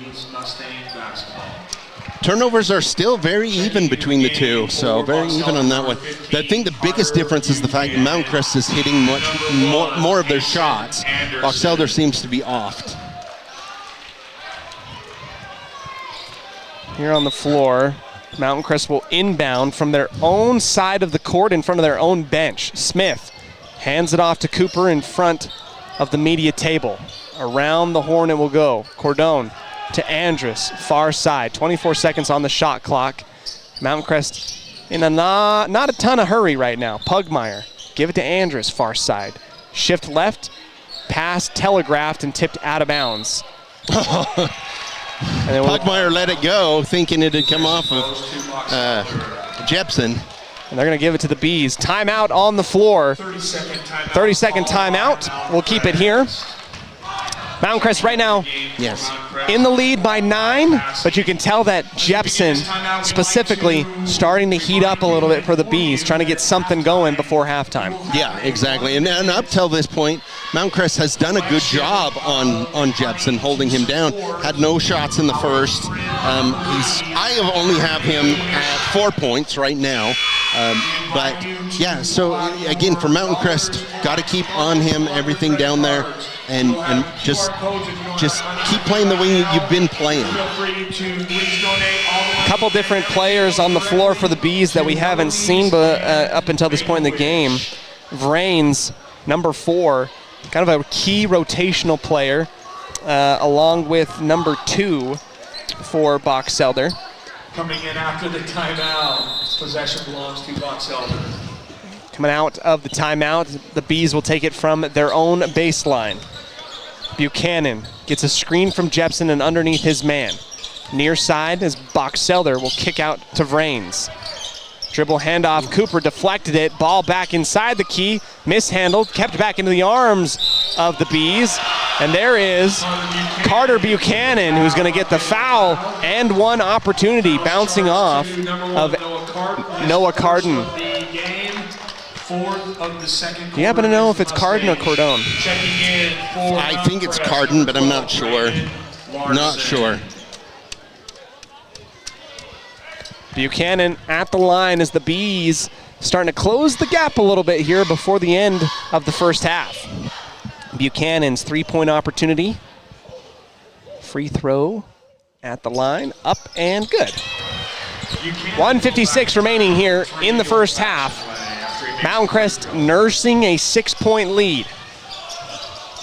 Turnovers are still very even between the two, so very even on that one. I think the biggest difference is the fact that Mountain Crest is hitting much more of their shots. Box Elder seems to be off. Here on the floor, Mountain Crest will inbound from their own side of the court in front of their own bench. Smith hands it off to Cooper in front of the media table. Around the horn it will go. Cordone to Andrus, far side. 24 seconds on the shot clock. Mountain Crest in a not a ton of hurry right now. Pugmire, give it to Andrus, far side. Shift left, pass telegraphed and tipped out of bounds. Pugmire let it go, thinking it had come off of Jepson. And they're going to give it to the Bees. Timeout on the floor. 30-second timeout. We'll keep it here. Mountain Crest right now. Yes. in the lead by 9, but you can tell that Jepsen specifically starting to heat up a little bit for the Bees, trying to get something going before halftime. Yeah, exactly. And up till this point, Mount Crest has done a good job on Jepsen, holding him down. Had no shots in the first. I only have him at 4 points right now. But yeah, so again, for Mountain Crest, got to keep on him, everything down there, and just keep playing the way you've been playing. A couple different players on the floor for the Bees that we haven't seen up until this point in the game. Vrains, number 4, kind of a key rotational player, along with number 2 for Box Elder. Coming in after the timeout, possession belongs to Box Elder. Coming out of the timeout, the Bees will take it from their own baseline. Buchanan gets a screen from Jepsen and underneath his man. Near side as Box Elder will kick out to Vrains. Dribble handoff, Cooper deflected it, ball back inside the key, mishandled, kept back into the arms of the Bees, and there is Carter Buchanan, who's going to get the foul and one opportunity bouncing off of Noah Carden. Do you happen to know if it's Carden or Cordone? I think it's Carden, but I'm not sure. Not sure. Buchanan at the line as the Bees starting to close the gap a little bit here before the end of the first half. Buchanan's 3-point opportunity. Free throw at the line, up and good. 1:56 remaining here in the first half. Mountain Crest nursing a 6-point lead.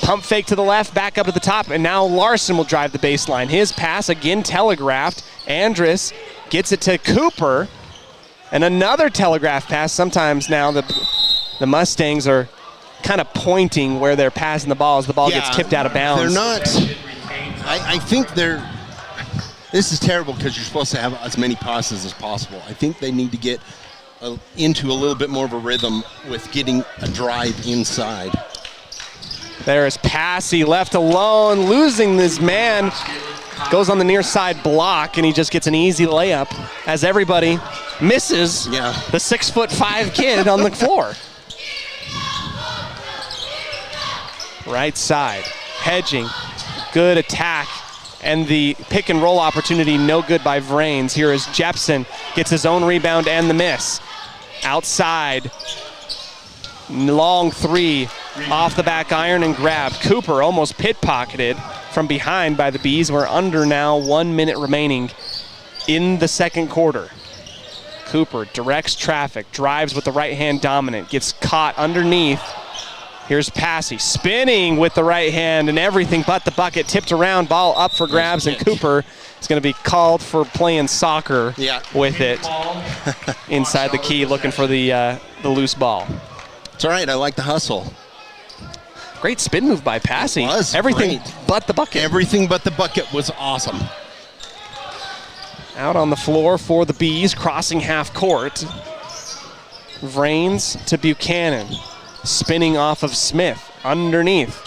Pump fake to the left, back up to the top, and now Larson will drive the baseline. His pass again telegraphed. Andrus gets it to Cooper, and another telegraph pass. Sometimes now the Mustangs are kind of pointing where they're passing the ball as the ball gets tipped out of bounds. They're not, I think this is terrible because you're supposed to have as many passes as possible. I think they need to get into a little bit more of a rhythm with getting a drive inside. There is Passy left alone, losing this man. Goes on the near side block, and he just gets an easy layup as everybody misses the 6'5" kid on the floor. Right side, hedging, good attack, and the pick and roll opportunity no good by Vrains. Here is Jepsen, gets his own rebound and the miss. Outside, long 3, off the back iron and grabbed. Cooper almost pit-pocketed from behind by the Bees. We're under now, 1 minute remaining in the second quarter. Cooper directs traffic, drives with the right hand dominant, gets caught underneath. Here's Passy, spinning with the right hand and everything but the bucket, tipped around, ball up for grabs, and Cooper is going to be called for playing soccer with it inside the key, looking for the loose ball. It's all right, I like the hustle. Great spin move by Passy. It was everything great. But the bucket. Everything but the bucket was awesome. Out on the floor for the Bees, crossing half court. Vrains to Buchanan. Spinning off of Smith underneath.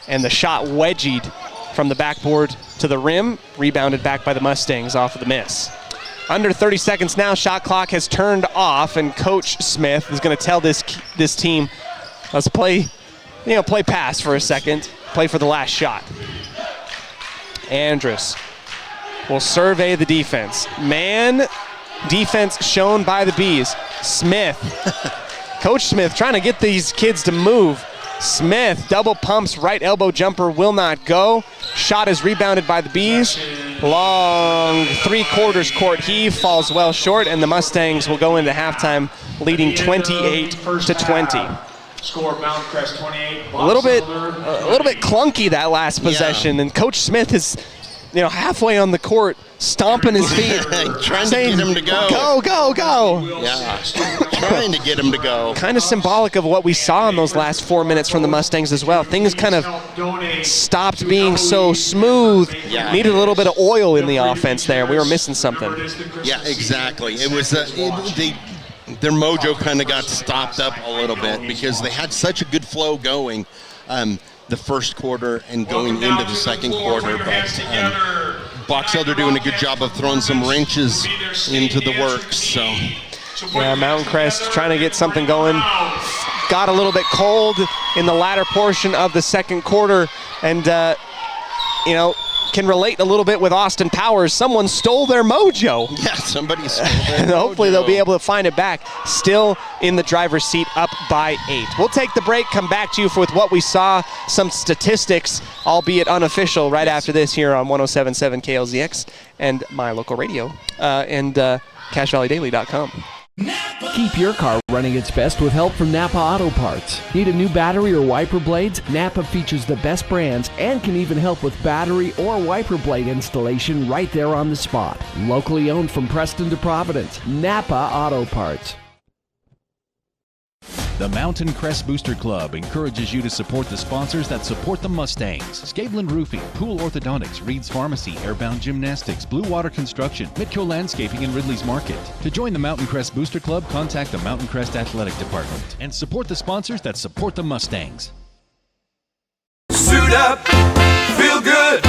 And the shot wedgied from the backboard to the rim. Rebounded back by the Mustangs off of the miss. Under 30 seconds now, shot clock has turned off, and Coach Smith is going to tell this team, let's play pass for a second, play for the last shot. Andrus will survey the defense. Man defense shown by the Bees. Smith, Coach Smith trying to get these kids to move. Smith double pumps, right elbow jumper will not go. Shot is rebounded by the Bees. Long 3/4 court heave, falls well short, and the Mustangs will go into halftime leading 28-20. Score Mountain Crest 28. A little bit clunky that last possession, and Coach Smith is, halfway on the court, stomping his feet, trying to get him to go. Go. Yeah, trying to get him to go. Kind of symbolic of what we saw in those last 4 minutes from the Mustangs as well. Things kind of stopped being so smooth. Yeah. Needed a little bit of oil in the offense there. We were missing something. Yeah, exactly. It was their mojo kind of got stopped up a little bit because they had such a good flow going. the first quarter and going into the second quarter. But Box Elder doing a good job of throwing some wrenches into the works. So yeah, Mountain Crest trying to get something going. Got a little bit cold in the latter portion of the second quarter, and can relate a little bit with Austin Powers. Someone stole their mojo. Yeah, somebody stole their mojo. Hopefully they'll be able to find it back. Still in the driver's seat, up by 8. We'll take the break, come back to you with what we saw, some statistics, albeit unofficial, right after this here on 107.7 KLZX and my local radio and CashValleyDaily.com. Keep your car running its best with help from Napa Auto Parts. Need a new battery or wiper blades? Napa features the best brands and can even help with battery or wiper blade installation right there on the spot. Locally owned from Preston to Providence, Napa Auto Parts. The Mountain Crest Booster Club encourages you to support the sponsors that support the Mustangs. Scabelin Roofing, Pool Orthodontics, Reed's Pharmacy, Airbound Gymnastics, Blue Water Construction, Mitco Landscaping, and Ridley's Market. To join the Mountain Crest Booster Club, contact the Mountain Crest Athletic Department and support the sponsors that support the Mustangs. Suit up, feel good.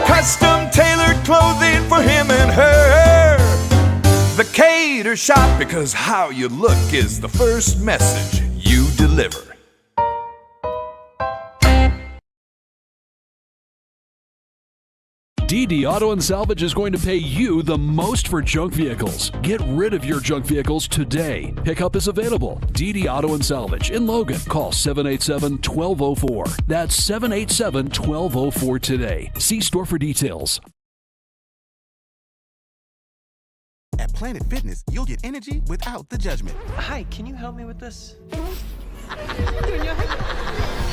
Custom tailored clothing for him and her. The Cater Shop, because how you look is the first message you deliver. DD Auto and Salvage is going to pay you the most for junk vehicles. Get rid of your junk vehicles today. Pickup is available. DD Auto and Salvage in Logan. Call 787-1204. That's 787-1204 today. See store for details. At Planet Fitness, you'll get energy without the judgment. Hi, can you help me with this?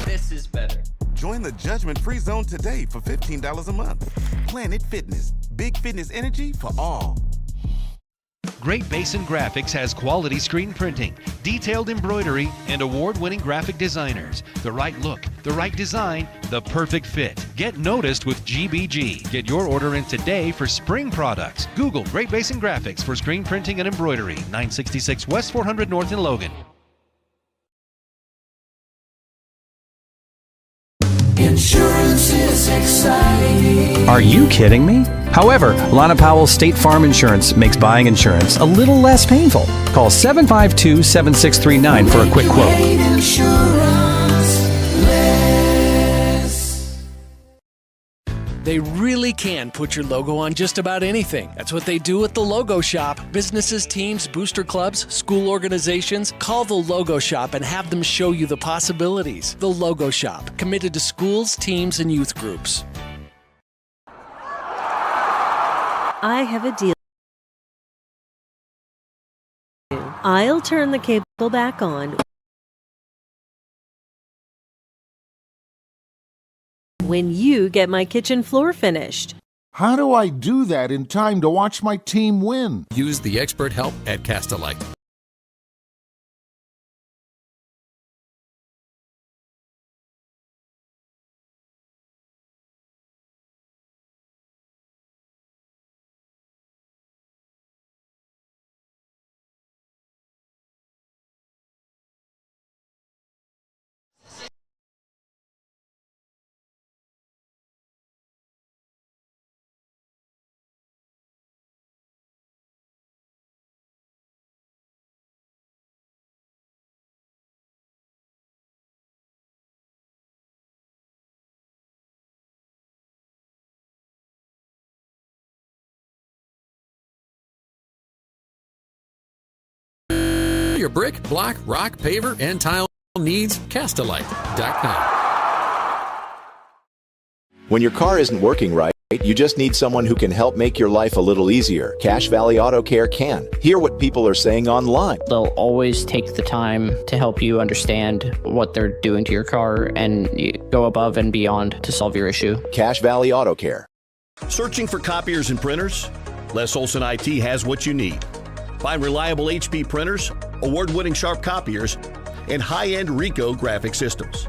This is better. Join the judgment-free zone today for $15 a month. Planet Fitness, big fitness energy for all. Great Basin Graphics has quality screen printing, detailed embroidery, and award-winning graphic designers. The right look, the right design, the perfect fit. Get noticed with GBG. Get your order in today for spring products. Google Great Basin Graphics for screen printing and embroidery. 966 West 400 North in Logan. Insurance is exciting. Are you kidding me? However, Lana Powell State Farm Insurance makes buying insurance a little less painful. Call 752-7639 for a quick quote. They really can put your logo on just about anything. That's what they do at the Logo Shop. Businesses, teams, booster clubs, school organizations, call the Logo Shop and have them show you the possibilities. The Logo Shop, committed to schools, teams, and youth groups. I have a deal. I'll turn the cable back on when you get my kitchen floor finished. How do I do that in time to watch my team win? Use the expert help at Castellite. Your brick, block, rock, paver, and tile needs, Castellite.com. When your car isn't working right, you just need someone who can help make your life a little easier. Cache Valley Auto Care can. Hear what people are saying online. They'll always take the time to help you understand what they're doing to your car and go above and beyond to solve your issue. Cache Valley Auto Care. Searching for copiers and printers? Les Olson IT has what you need. Find reliable HP printers, award-winning Sharp copiers, and high-end Ricoh graphic systems.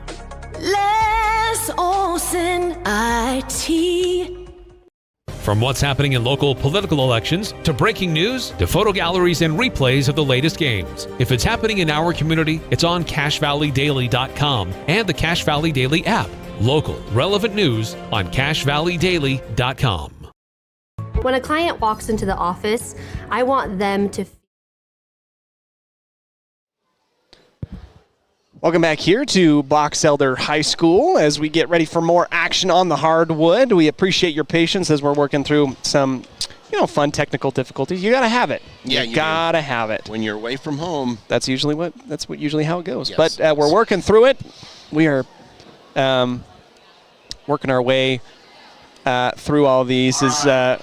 Les Olson IT. From what's happening in local political elections, to breaking news, to photo galleries and replays of the latest games. If it's happening in our community, it's on CashValleyDaily.com and the Cache Valley Daily app. Local, relevant news on CashValleyDaily.com. When a client walks into the office, I want them to. Welcome back here to Box Elder High School as we get ready for more action on the hardwood. We appreciate your patience as we're working through some, fun technical difficulties. You got to have it. Yeah, you got to have it. When you're away from home. That's usually how it goes. Yes, but we're working through it. We are working our way through all these. We're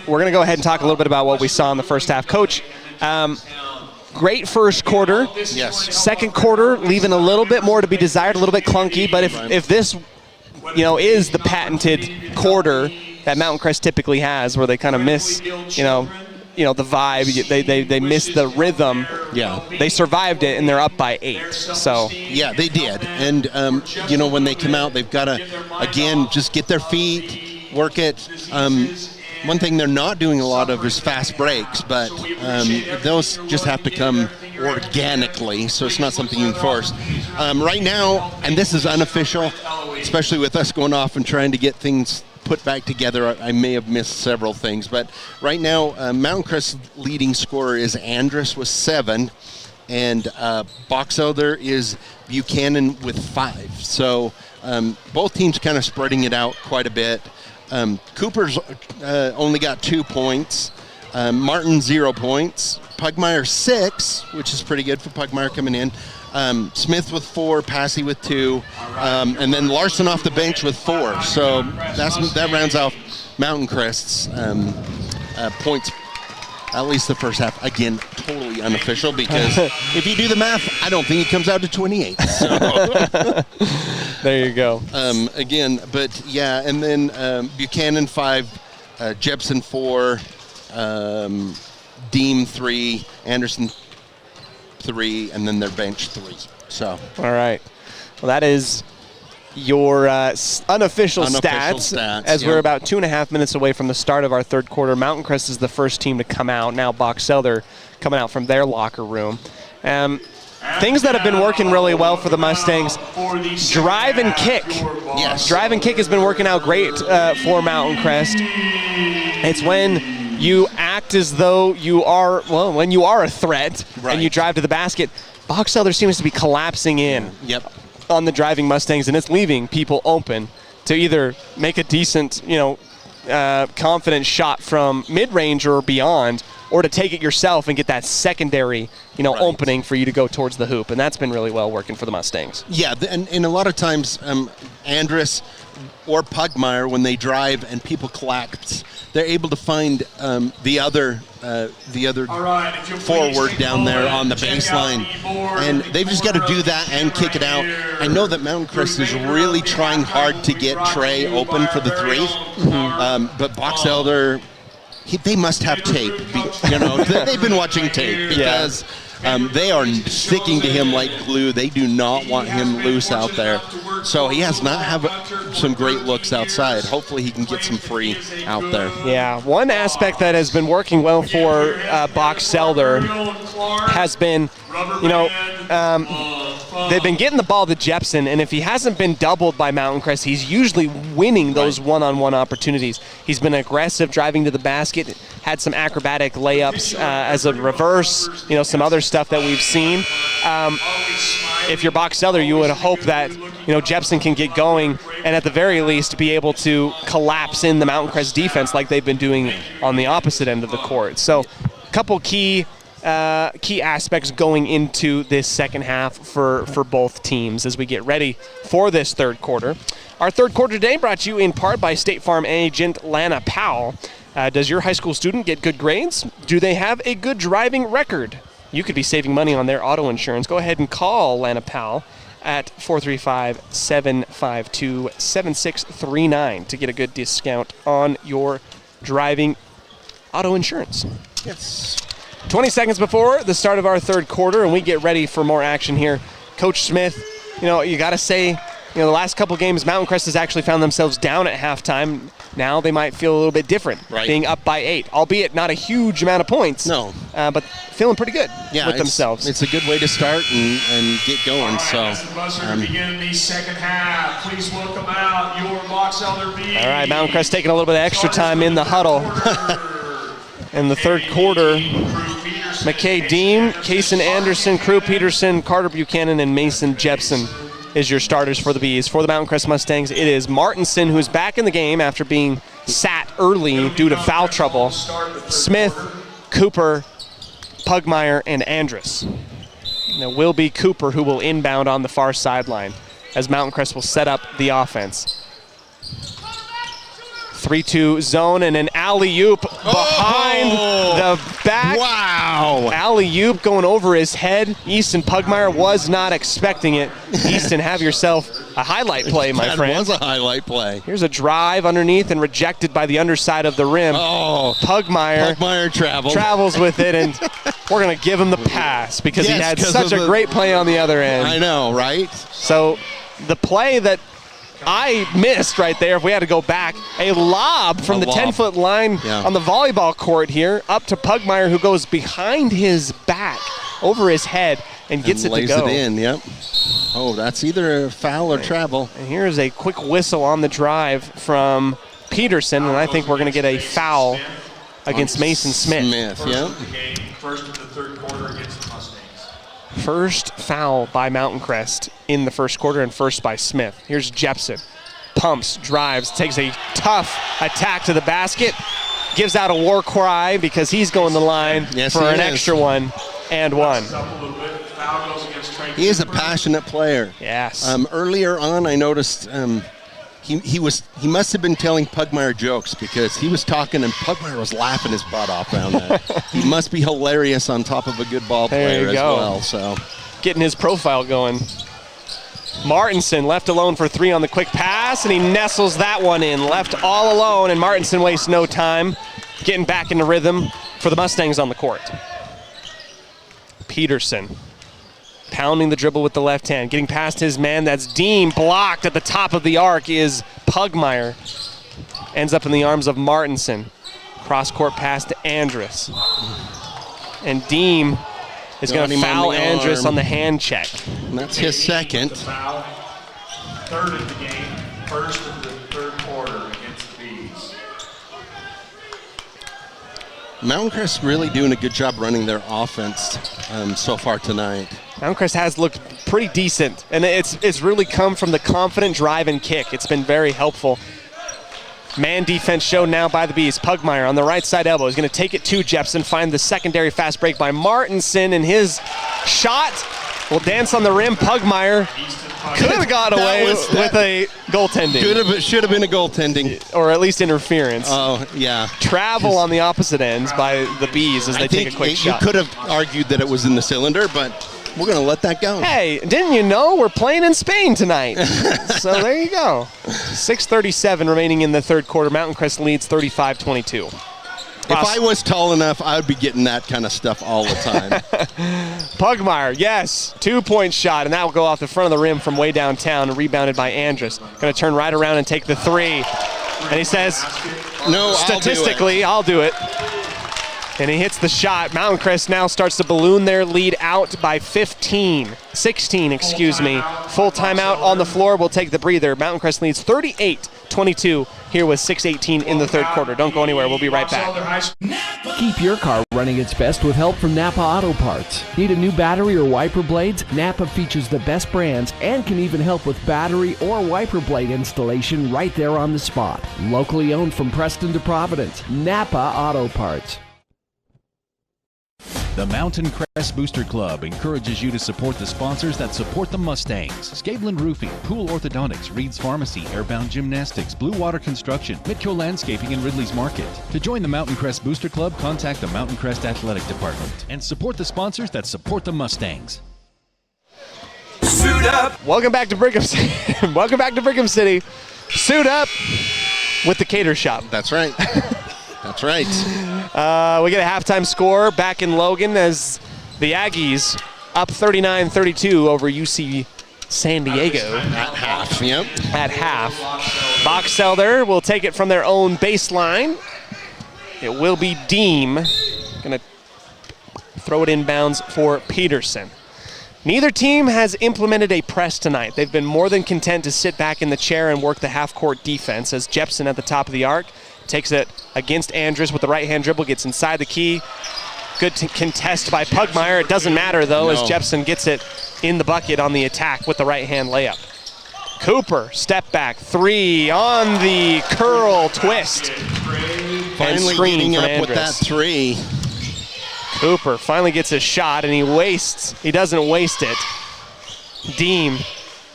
going to go ahead and talk a little bit about what we saw in the first half. Coach, great first quarter. Yes. Second quarter, leaving a little bit more to be desired, a little bit clunky. But if this, is the patented quarter that Mountain Crest typically has, where they kind of miss, the vibe, they miss the rhythm. Yeah. They survived it, and they're up by 8. So. Yeah, they did. And, when they come out, they've got to, again, just get their feet, work it. One thing they're not doing a lot of is fast breaks, but those just have to come organically, so it's not something you can force. Right now, and this is unofficial, especially with us going off and trying to get things put back together, I may have missed several things, but right now, Mountain Crest's leading scorer is Andrus with 7, and Box Elder is Buchanan with 5. So both teams kind of spreading it out quite a bit. Cooper's only got 2 points. Martin 0 points. Pugmire 6, which is pretty good for Pugmire coming in. Smith with 4, Passy with 2, and then Larson off the bench with 4. So that rounds out Mountain Crest's points, at least the first half. Again, totally unofficial, because if you do the math, I don't think it comes out to 28. So. There you go. Again, but yeah, and then Buchanan 5, Jepson 4, Deem 3, Anderson 3, and then their bench 3. So. All right. Well, that is your unofficial stats as we're about 2.5 minutes away from the start of our third quarter. Mountain Crest is the first team to come out. Now Box Elder coming out from their locker room. Things that have been working really well for the Mustangs, drive and kick. Yes. Drive and kick has been working out great for Mountain Crest. It's when you act as though you are, when you are a threat, right, and you drive to the basket. Box Elder seems to be collapsing in on the driving Mustangs, and it's leaving people open to either make a decent, confident shot from mid-range or beyond, or to take it yourself and get that secondary, opening for you to go towards the hoop. And that's been really well working for the Mustangs. Yeah, and a lot of times, Andrus or Pugmire, when they drive and people collapse, they're able to find the other forward down there on the baseline. And they've just got to do that and kick it out. I know that Mountain Crest is really trying hard to get Trey open for the 3. But Box Elder, they must have tape. They've been watching tape because they are sticking to him like glue. They do not want him loose out there. So he has not have some great looks outside. Hopefully he can get some free out there. Yeah, one aspect that has been working well for Box Elder has been, they've been getting the ball to Jepson, and if he hasn't been doubled by Mountain Crest, he's usually winning those one-on-one opportunities. He's been aggressive driving to the basket, had some acrobatic layups as a reverse, some other stuff that we've seen. If you're Box Elder, you would hope that, Jepson can get going and at the very least be able to collapse in the Mountain Crest defense like they've been doing on the opposite end of the court. So a couple key aspects going into this second half for both teams as we get ready for this third quarter. Our third quarter today brought to you in part by State Farm agent Lana Powell. Does your high school student get good grades? Do they have a good driving record? You could be saving money on their auto insurance. Go ahead and call Lana Powell at 435-752-7639 to get a good discount on your driving auto insurance. Yes. 20 seconds before the start of our third quarter, and we get ready for more action here. Coach Smith, you got to say the last couple games, Mountain Crest has actually found themselves down at halftime. Now they might feel a little bit different, being up by 8, albeit not a huge amount of points. No. But feeling pretty good with themselves. It's a good way to start and get going. That's the buzzer to begin the second half. Please welcome out your Box Elder Bees. All right, Mountain Crest taking a little bit of extra time in the huddle. In the third quarter, McKay Deem, Kaysen Anderson, Crew Peterson, Carter Buchanan, and Mason Jepson is your starters for the Bees. For the Mountain Crest Mustangs, it is Martinson, who's back in the game after being sat early due to foul trouble. Smith, Cooper, Pugmire, and Andrus. Now will be Cooper who will inbound on the far sideline as Mountain Crest will set up the offense. 3-2 zone and an alley-oop behind the back. Wow. Alley-oop going over his head. Easton Pugmire was not expecting it. Easton, have yourself a highlight play, my friend. That was a highlight play. Here's a drive underneath and rejected by the underside of the rim. Pugmire travels with it, and we're going to give him the pass because he had such a great play on the other end. I know, right? So the play that I missed right there, if we had to go back, a lob from the 10-foot line on the volleyball court here up to Pugmire, who goes behind his back, over his head, and gets it to go. Lays it in, yep. Oh, that's either a foul or travel. And here's a quick whistle on the drive from Peterson, and I think we're going to get a foul against Mason Smith. First of the third quarter against the Mustangs. First foul by Mountain Crest in the first quarter, and first by Smith. Here's Jepson. Pumps, drives, takes a tough attack to the basket, gives out a war cry because he's going to the line for an extra one and one. He is a passionate player. Yes. Earlier on, I noticed he must have been telling Pugmire jokes because he was talking and Pugmire was laughing his butt off around that. He must be hilarious on top of a good ball player as well. So getting his profile going. Martinson left alone for 3 on the quick pass, and he nestles that one in. Left all alone, and Martinson wastes no time getting back into rhythm for the Mustangs on the court. Peterson pounding the dribble with the left hand, getting past his man. That's Deem. Blocked at the top of the arc is Pugmire. Ends up in the arms of Martinson. Cross-court pass to Andrus. And Deem is going to foul Andrus on the hand check. And that's his second. Foul. Third of the game. First of the third quarter against the Bees. Mountain Crest really doing a good job running their offense so far tonight. Mountain Crest has looked pretty decent, and it's really come from the confident drive and kick. It's been very helpful. Man defense shown now by the Bees. Pugmire on the right side elbow is going to take it to Jepson, find the secondary fast break by Martinson, and his shot will dance on the rim. Pugmire could have got away with a goaltending. Should have been a goaltending. Or at least interference. Oh, yeah. Travel on the opposite ends by the Bees as they take a quick shot. You could have argued that it was in the cylinder, but we're going to let that go. Hey, didn't you know we're playing in Spain tonight? So there you go. 6:37 remaining in the third quarter. Mountain Crest leads 35-22. If I was tall enough, I would be getting that kind of stuff all the time. Pugmire, yes, 2-point shot, and that will go off the front of the rim from way downtown, rebounded by Andrus. Going to turn right around and take the 3. And he says, no, statistically, I'll do it. And he hits the shot. Mountain Crest now starts to balloon their lead out by 16, excuse me. Full timeout on the floor. We'll take the breather. Mountain Crest leads 38-22 here with 6:18 in the third quarter. Don't go anywhere. We'll be right back. Keep your car running its best with help from Napa Auto Parts. Need a new battery or wiper blades? Napa features the best brands and can even help with battery or wiper blade installation right there on the spot. Locally owned from Preston to Providence. Napa Auto Parts. The Mountain Crest Booster Club encourages you to support the sponsors that support the Mustangs. Scablin Roofing, Pool Orthodontics, Reed's Pharmacy, Airbound Gymnastics, Blue Water Construction, Mitchell Landscaping, and Ridley's Market. To join the Mountain Crest Booster Club, contact the Mountain Crest Athletic Department and support the sponsors that support the Mustangs. Suit up. Welcome back to Brigham City. Welcome back to Brigham City. Suit up with the Cater Shop. That's right. That's right. We get a halftime score back in Logan as the Aggies up 39-32 over UC San Diego. At half, yep. At half. Boxelder will take it from their own baseline. It will be Deem. Going to throw it inbounds for Peterson. Neither team has implemented a press tonight. They've been more than content to sit back in the chair and work the half-court defense as Jepson at the top of the arc takes it against Andrus with the right-hand dribble, gets inside the key. Good contest by Pugmire. It doesn't matter, though, as Jepson gets it in the bucket on the attack with the right-hand layup. Cooper, step back, 3 on the curl twist. Finally getting up with that 3. Cooper finally gets a shot, and he doesn't waste it. Deem,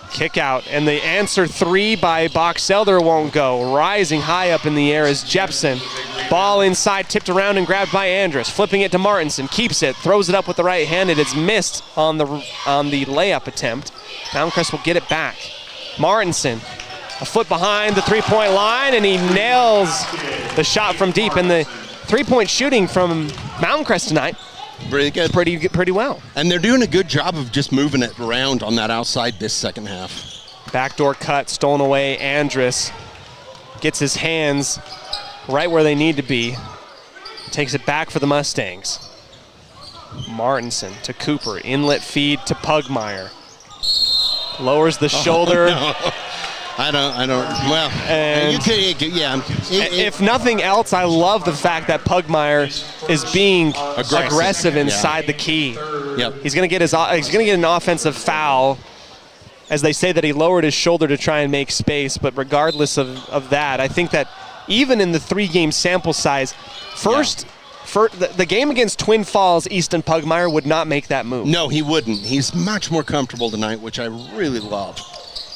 kick out, and the answer 3 by Boxelder won't go. Rising high up in the air is Jepson. Ball inside, tipped around and grabbed by Andrus. Flipping it to Martinson, keeps it, throws it up with the right hand. It is missed on the layup attempt. Mountain Crest will get it back. Martinson, a foot behind the three-point line, and he nails the shot from deep. And the three-point shooting from Mountain Crest tonight, pretty good. Pretty well. And they're doing a good job of just moving it around on that outside this second half. Backdoor cut, stolen away. Andrus gets his hands right where they need to be. Takes it back for the Mustangs. Martinson to Cooper, inlet feed to Pugmire. Lowers the shoulder. No. I don't. Well, and yeah. If nothing else, I love the fact that Pugmire is being aggressive inside the key. Yep. He's going to get an offensive foul, as they say that he lowered his shoulder to try and make space. But regardless of that, I think that even in the 3-game sample size, the game against Twin Falls, Easton Pugmire would not make that move. No, he wouldn't. He's much more comfortable tonight, which I really love.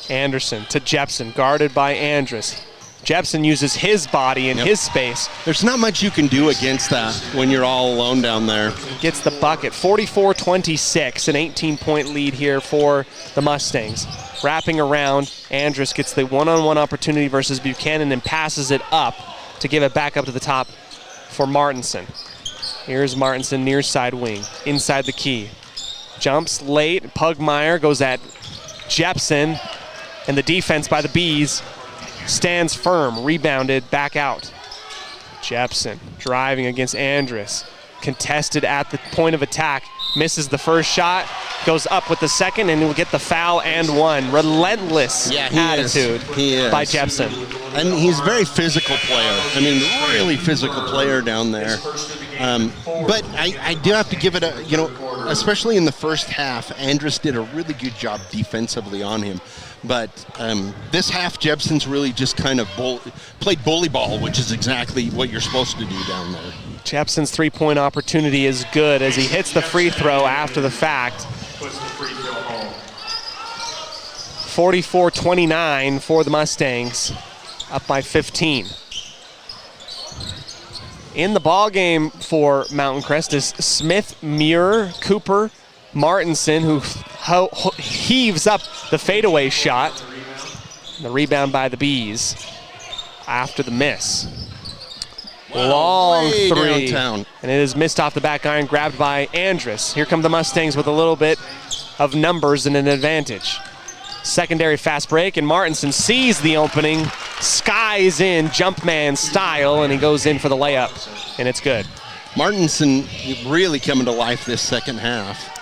Anderson to Jepson, guarded by Andrus. Jepson uses his body and his space. There's not much you can do against that when you're all alone down there. Gets the bucket, 44-26, an 18-point lead here for the Mustangs. Wrapping around, Andrus gets the one-on-one opportunity versus Buchanan and passes it up to give it back up to the top for Martinson. Here's Martinson near side wing, inside the key. Jumps late, Pugmire goes at Jepson, and the defense by the Bees stands firm, rebounded back out. Jepson driving against Andrus, contested at the point of attack, misses the first shot, goes up with the second, and will get the foul and one. Relentless attitude by Jepson. And he's a very physical player. I mean, really physical player down there. But I do have to give it especially in the first half, Andrus did a really good job defensively on him. But this half, Jepson's really just kind of played bully ball, which is exactly what you're supposed to do down there. Jepson's three-point opportunity is good as he hits the free throw after the fact. 44-29 for the Mustangs, up by 15. In the ball game for Mountain Crest is Smith, Muir, Cooper, Martinson, who heaves up the fadeaway shot. The rebound by the Bees after the miss. Long three, downtown. And it is missed off the back iron, grabbed by Andrus. Here come the Mustangs with a little bit of numbers and an advantage. Secondary fast break, and Martinson sees the opening, skies in Jumpman style, and he goes in for the layup, and it's good. Martinson really coming to life this second half.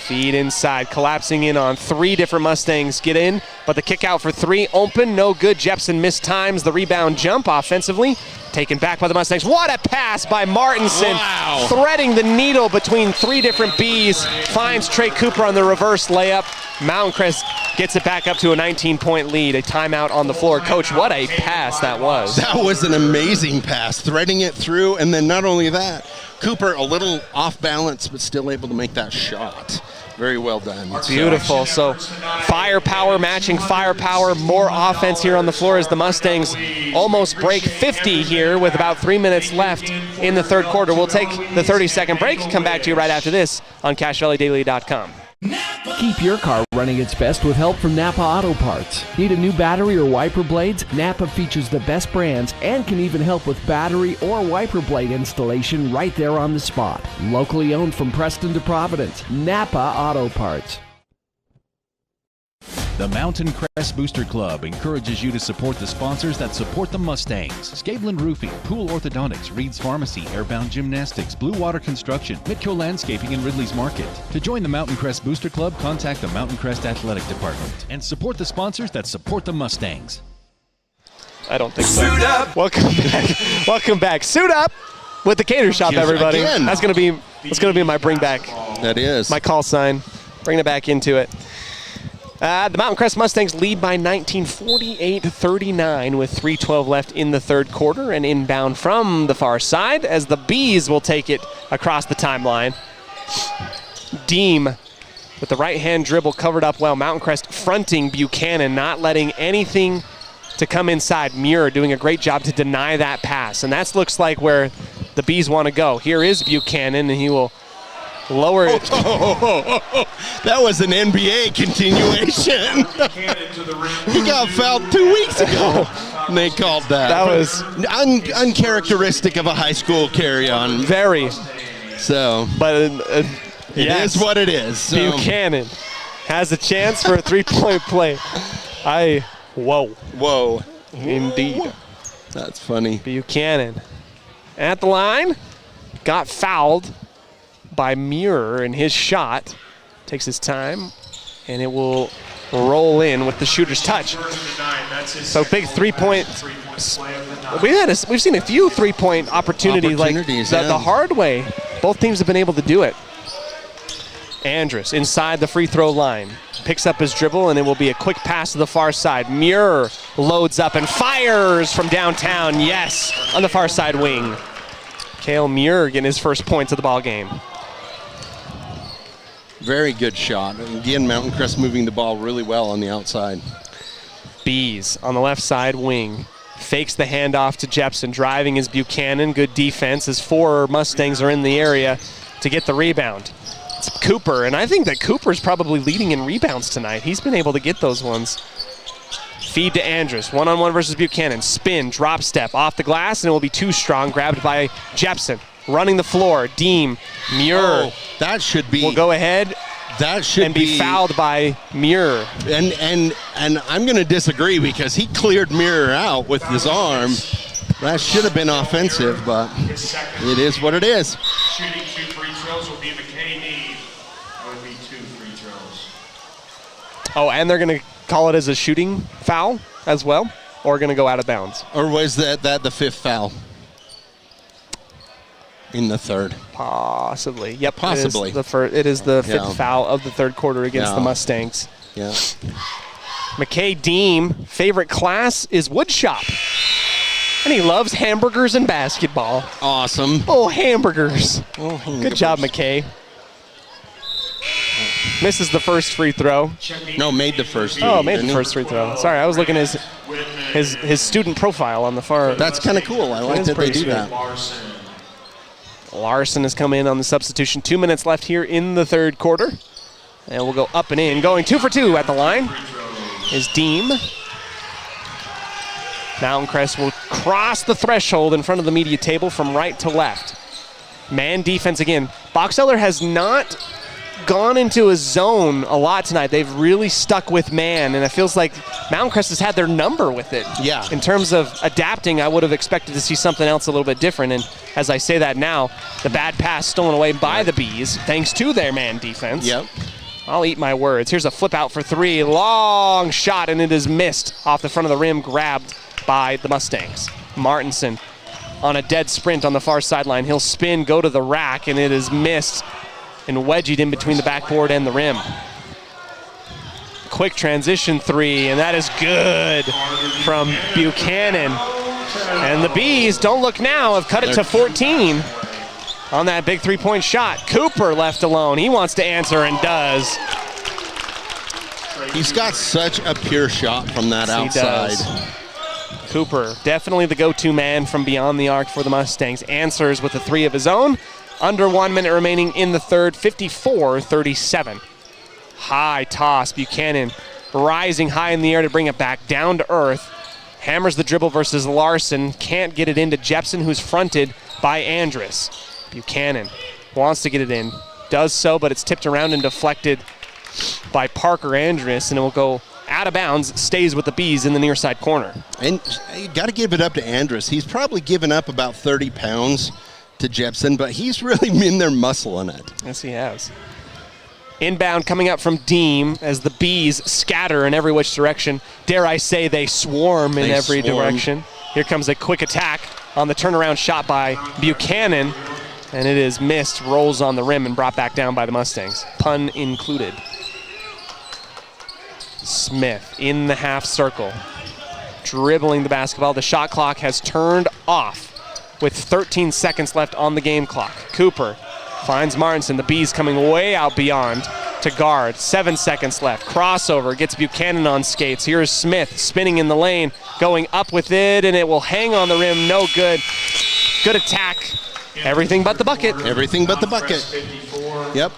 Feed inside, collapsing in on 3 different Mustangs get in, but the kick out for 3, open, no good. Jepson mistimes the rebound jump offensively, taken back by the Mustangs. What a pass by Martinson, wow. Threading the needle between 3 different Bs, finds Trey Cooper on the reverse layup. Mountain Crest gets it back up to a 19-point lead, a timeout on the floor. Coach, what a pass that was. That was an amazing pass, threading it through, and then not only that, Cooper a little off balance, but still able to make that shot. Very well done. Beautiful. So firepower matching firepower, more offense here on the floor as the Mustangs almost break 50 here with about 3 minutes left in the third quarter. We'll take the 30-second break, come back to you right after this on CashValleyDaily.com. Keep your car running its best with help from Napa Auto Parts. Need a new battery or wiper blades? Napa features the best brands and can even help with battery or wiper blade installation right there on the spot. Locally owned from Preston to Providence, Napa Auto Parts. The Mountain Crest Booster Club encourages you to support the sponsors that support the Mustangs. Scabelin Roofing, Pool Orthodontics, Reed's Pharmacy, Airbound Gymnastics, Blue Water Construction, Mitco Landscaping, and Ridley's Market. To join the Mountain Crest Booster Club, contact the Mountain Crest Athletic Department and support the sponsors that support the Mustangs. I don't think so. Suit up! Welcome back. Welcome back. Suit up with the Cater Shop, everybody. Again. That's gonna be my bring back. That is. My call sign. Bringing it back into it. The Mountain Crest Mustangs lead by 19, 48-39 with 3:12 left in the third quarter, and inbound from the far side as the Bees will take it across the timeline. Deem with the right-hand dribble covered up well. Mountain Crest fronting Buchanan, not letting anything to come inside. Muir doing a great job to deny that pass, and that looks like where the Bees want to go. Here is Buchanan, and he will lower it. That was an NBA continuation. He got fouled 2 weeks ago. And they called that. That was uncharacteristic of a high school carry-on. Very. So, but it is what it is. So. Buchanan has a chance for a three-point play. Whoa. Indeed. That's funny. Buchanan at the line, got fouled by Muir, and his shot takes his time, and it will roll in with the shooter's touch. So big three-point. We've seen a few three-point opportunities like the hard way. Both teams have been able to do it. Andrus inside the free throw line. Picks up his dribble, and it will be a quick pass to the far side. Muir loads up and fires from downtown. Yes, on the far side wing. Cale Muir getting his first points of the ball game. Very good shot. Again, Mountain Crest moving the ball really well on the outside. Bees on the left side wing. Fakes the handoff to Jepson. Driving is Buchanan. Good defense as four Mustangs are in the area to get the rebound. It's Cooper, and I think that Cooper's probably leading in rebounds tonight. He's been able to get those ones. Feed to Andrus. One-on-one versus Buchanan. Spin, drop step, off the glass, and it will be too strong. Grabbed by Jepson. Running the floor, Deem, Muir. That should be. Will go ahead. That should and be fouled by Muir. And I'm going to disagree because he cleared Muir out with his arm. That should have been offensive, but it is what it is. Shooting 2 free throws will be McKay Need. That would be 2 free throws. Oh, and they're going to call it as a shooting foul as well, or going to go out of bounds. Or was that the fifth foul? In the third. Possibly. Yep. Possibly. It is the fifth foul of the third quarter against the Mustangs. Yeah. McKay Deem, favorite class is woodshop. And he loves hamburgers and basketball. Awesome. Oh, hamburgers. Good job, McKay. Misses the first free throw. No, made the first. Made the first free throw. Sorry, I was looking at his student profile on the far. That's kind of cool. I like that they do that. Larson has come in on the substitution. 2 minutes left here in the third quarter. And we'll go up and in. Going 2 for 2 at the line is Deem. Mountain Crest will cross the threshold in front of the media table from right to left. Man defense again. Boxelder has not gone into a zone a lot tonight. They've really stuck with man, and it feels like Mountain Crest has had their number with it. Yeah. In terms of adapting, I would have expected to see something else a little bit different, and as I say that now, the bad pass stolen away by the Bees, thanks to their man defense. Yep. I'll eat my words. Here's a flip out for 3. Long shot, and it is missed off the front of the rim, grabbed by the Mustangs. Martinson on a dead sprint on the far sideline. He'll spin, go to the rack, and it is missed and wedged in between the backboard and the rim. Quick transition 3, and that is good from Buchanan. And the Bees, don't look now, have cut it to 14 on that big three-point shot. Cooper left alone. He wants to answer and does. He's got such a pure shot from that outside. Cooper, definitely the go-to man from beyond the arc for the Mustangs. Answers with a 3 of his own. Under 1 minute remaining in the third, 54-37. High toss, Buchanan rising high in the air to bring it back down to earth. Hammers the dribble versus Larson. Can't get it into Jepson, who's fronted by Andrus. Buchanan wants to get it in. Does so, but it's tipped around and deflected by Parker Andrus, and it will go out of bounds, stays with the Bees in the near side corner. And you got to give it up to Andrus. He's probably given up about 30 pounds to Jepson, but he's really in there muscling it. Yes, he has. Inbound coming up from Deem as the Bees scatter in every which direction. Dare I say they swarm in every direction. Here comes a quick attack on the turnaround shot by Buchanan, and it is missed, rolls on the rim and brought back down by the Mustangs. Pun included. Smith in the half circle, dribbling the basketball. The shot clock has turned off with 13 seconds left on the game clock. Cooper finds Martinson. The Bees coming way out beyond to guard. 7 seconds left. Crossover gets Buchanan on skates. Here's Smith spinning in the lane, going up with it, and it will hang on the rim. No good. Good attack. Everything but the bucket. Everything but the bucket. Yep.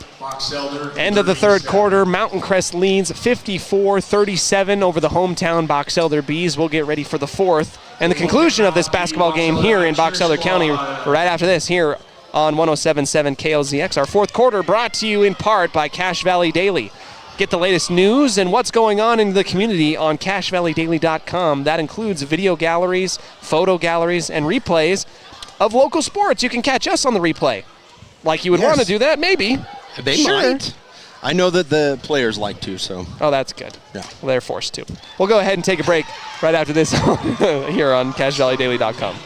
End of the third quarter. Mountain Crest leads 54-37 over the hometown Box Elder Bees. We'll get ready for the fourth and the conclusion of this basketball game here in Box Elder County right after this here on 107.7 KLZX. Our fourth quarter brought to you in part by Cache Valley Daily. Get the latest news and what's going on in the community on CacheValleyDaily.com. That includes video galleries, photo galleries, and replays of local sports. You can catch us on the replay. Like you would want to do that, maybe. They might. I know that the players like to, so. Oh, that's good. Yeah. Well, they're forced to. We'll go ahead and take a break right after this here on CacheValleyDaily.com.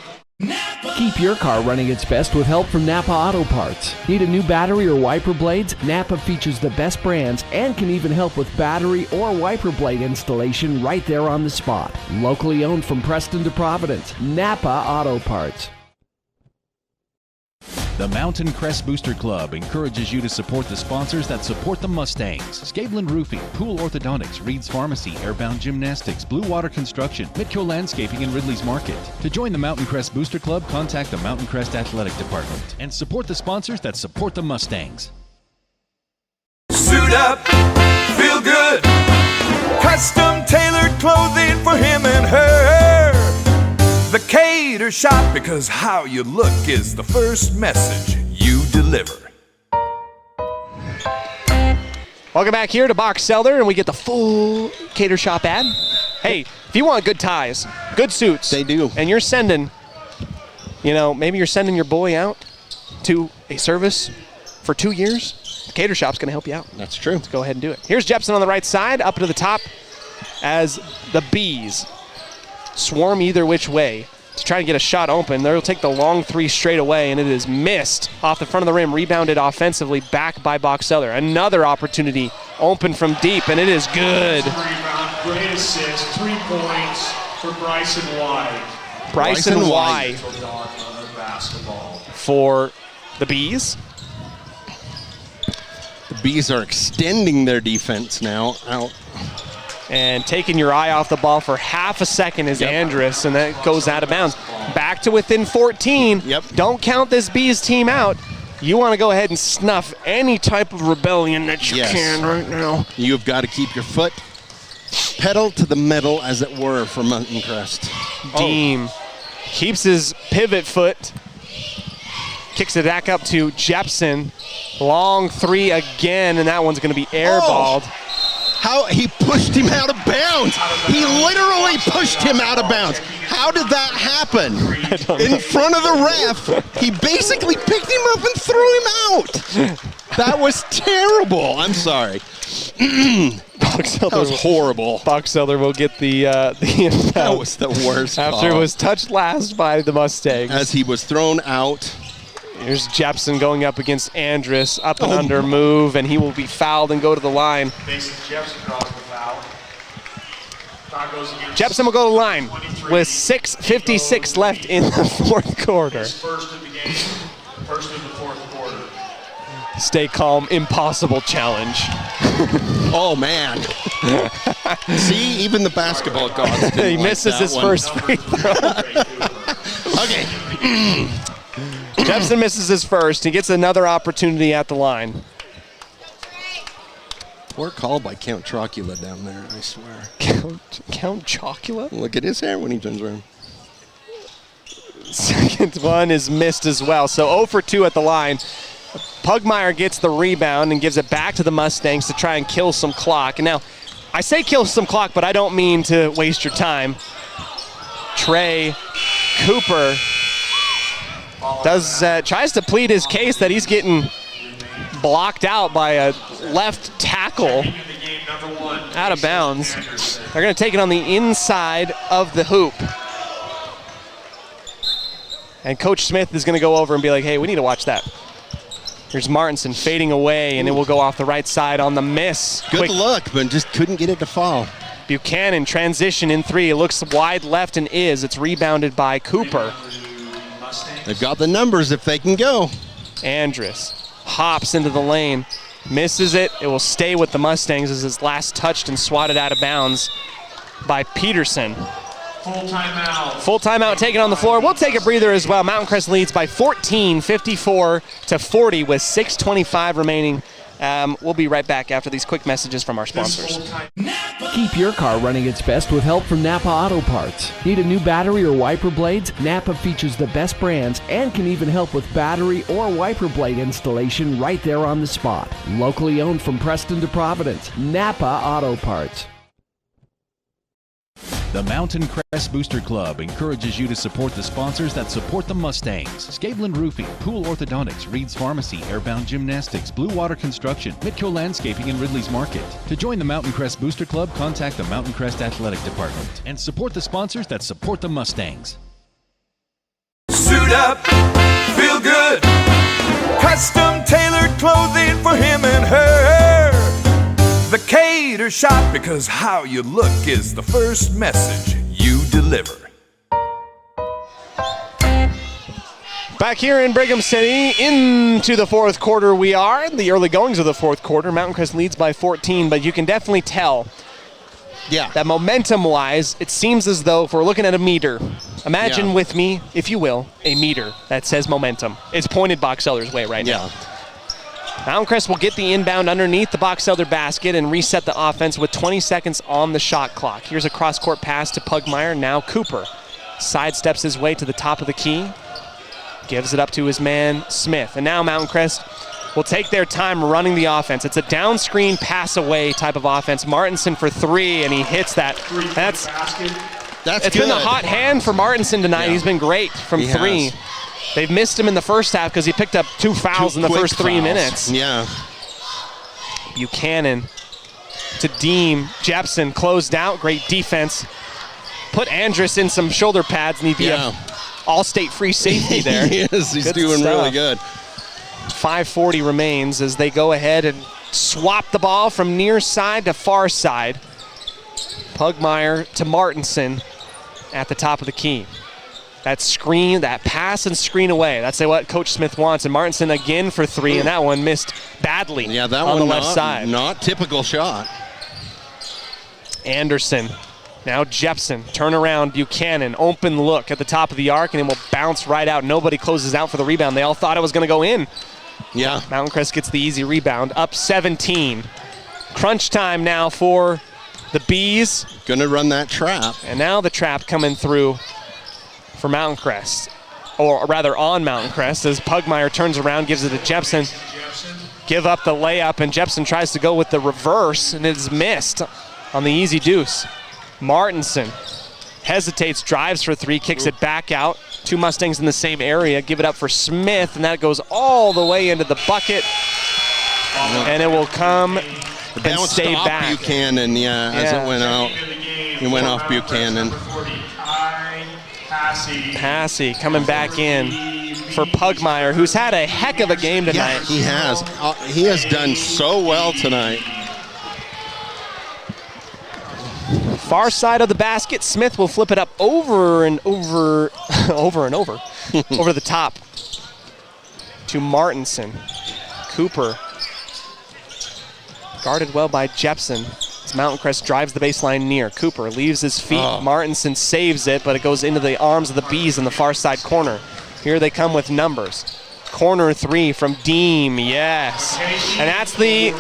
Keep your car running its best with help from Napa Auto Parts. Need a new battery or wiper blades? Napa features the best brands and can even help with battery or wiper blade installation right there on the spot. Locally owned from Preston to Providence, Napa Auto Parts. The Mountain Crest Booster Club encourages you to support the sponsors that support the Mustangs. Scabelin Roofing, Pool Orthodontics, Reed's Pharmacy, Airbound Gymnastics, Blue Water Construction, Midco Landscaping, and Ridley's Market. To join the Mountain Crest Booster Club, contact the Mountain Crest Athletic Department and support the sponsors that support the Mustangs. Suit up, feel good. Custom tailored clothing for him and her. The Cater Shop, because how you look is the first message you deliver. Welcome back here to Box Elder, and we get the full Cater Shop ad. Hey, if you want good ties, good suits, they do, and you're sending, maybe you're sending your boy out to a service for 2 years, the Cater Shop's going to help you out. That's true. Let's go ahead and do it. Here's Jepson on the right side, up to the top as the Bees swarm either which way to try to get a shot open. They'll take the long three straight away, and it is missed off the front of the rim, rebounded offensively back by Box Elder. Another opportunity open from deep, and it is good. Rebound, great assist, 3 points for Bryson White. Bryson White for the Bees. The Bees are extending their defense now out. And taking your eye off the ball for half a second is Andrus, and that goes out of bounds. Back to within 14. Yep. Don't count this Bees team out. You want to go ahead and snuff any type of rebellion that you can right now. You've got to keep your foot pedal to the metal, as it were, for Mountain Crest. Deem keeps his pivot foot, kicks it back up to Jepson. Long three again, and that one's going to be airballed. How he pushed him out of bounds. He literally pushed him out of bounds. How did that happen? In front of the ref, he basically picked him up and threw him out. That was terrible. I'm sorry. That was horrible. Box Elder will get the inbound. That was the worst After call. it was touched last by the Mustangs. As he was thrown out. Here's Jepson going up against Andrus, up and under move, and he will be fouled and go to the line. Mason Jepson draws the foul. Jepson will go to the line with 6:56 left in the fourth quarter. His first of the game, first of the fourth quarter. Stay calm, impossible challenge. Oh, man. See, even the basketball gods didn't He misses like his that first free throw. Okay. Jepson misses his first. He gets another opportunity at the line. Poor call by Count Chocula down there, I swear. Count Chocula? Look at his hair when he turns around. Second one is missed as well. So 0 for 2 at the line. Pugmire gets the rebound and gives it back to the Mustangs to try and kill some clock. And now, I say kill some clock, but I don't mean to waste your time. Trey Cooper tries to plead his case that he's getting blocked out by a left tackle out of bounds. They're going to take it on the inside of the hoop. And Coach Smith is going to go over and be like, hey, we need to watch that. Here's Martinson fading away, and it will go off the right side on the miss. Good look, but just couldn't get it to fall. Buchanan transition in 3. It looks wide left and is. It's rebounded by Cooper. They've got the numbers if they can go. Andrus hops into the lane, misses it. It will stay with the Mustangs as it's last touched and swatted out of bounds by Peterson. Full timeout. Full timeout taken on the floor. We'll take a breather as well. Mountain Crest leads by 14, 54-40 with 6:25 remaining. We'll be right back after these quick messages from our sponsors. Keep your car running its best with help from Napa Auto Parts. Need a new battery or wiper blades? Napa features the best brands and can even help with battery or wiper blade installation right there on the spot. Locally owned from Preston to Providence. Napa Auto Parts. The Mountain Crest Booster Club encourages you to support the sponsors that support the Mustangs. Scaveland Roofing, Pool Orthodontics, Reed's Pharmacy, Airbound Gymnastics, Blue Water Construction, Mitco Landscaping, and Ridley's Market. To join the Mountain Crest Booster Club, contact the Mountain Crest Athletic Department and support the sponsors that support the Mustangs. Suit up, feel good. Custom tailored clothing for him and her. The Cater Shop, because how you look is the first message you deliver. Back here in Brigham City, into the fourth quarter we are. The early goings of the fourth quarter. Mountain Crest leads by 14, but you can definitely tell that momentum-wise, it seems as though if we're looking at a meter, imagine with me, if you will, a meter that says momentum. It's pointed Box Elder's way right now. Mountain Crest will get the inbound underneath the Box Elder basket and reset the offense with 20 seconds on the shot clock. Here's a cross-court pass to Pugmire. Now Cooper sidesteps his way to the top of the key. Gives it up to his man, Smith. And now Mountain Crest will take their time running the offense. It's a down screen pass away type of offense. Martinson for 3, and he hits that. It's been a hot hand for Martinson tonight. He's been great from 3. They've missed him in the first half because he picked up 2 fouls in the first 3 minutes. Buchanan to Deem. Jepson closed out. Great defense. Put Andrus in some shoulder pads, and he'd be an all-state free safety there. He is. He's doing really good. 5:40 remains as they go ahead and swap the ball from near side to far side. Pugmire to Martinson at the top of the key. That screen, that pass and screen away. That's what Coach Smith wants. And Martinson again for 3, and that one missed badly that on one the left side. Not typical shot. Anderson. Now Jepson. Turn around. Buchanan. Open look at the top of the arc, and it will bounce right out. Nobody closes out for the rebound. They all thought it was going to go in. Mountain Crest gets the easy rebound. Up 17. Crunch time now for the Bees. Going to run that trap. And now the trap coming through for Mountain Crest, or rather on Mountain Crest, as Pugmire turns around, gives it to Jepson. Give up the layup, and Jepson tries to go with the reverse, and it is missed on the easy deuce. Martinson hesitates, drives for 3, kicks it back out. 2 Mustangs in the same area. Give it up for Smith, and that goes all the way into the bucket, and it will come and stay back. Buchanan, as it went out. It went off Buchanan. Passy coming back in for Pugmire, who's had a heck of a game tonight. He has. He has done so well tonight. Far side of the basket. Smith will flip it up over and over, over the top to Martinson. Cooper guarded well by Jepson. As Mountain Crest drives the baseline near. Cooper leaves his feet. Martinson saves it, but it goes into the arms of the Bees in the far side corner. Here they come with numbers. Corner 3 from Deem, yes. And that's the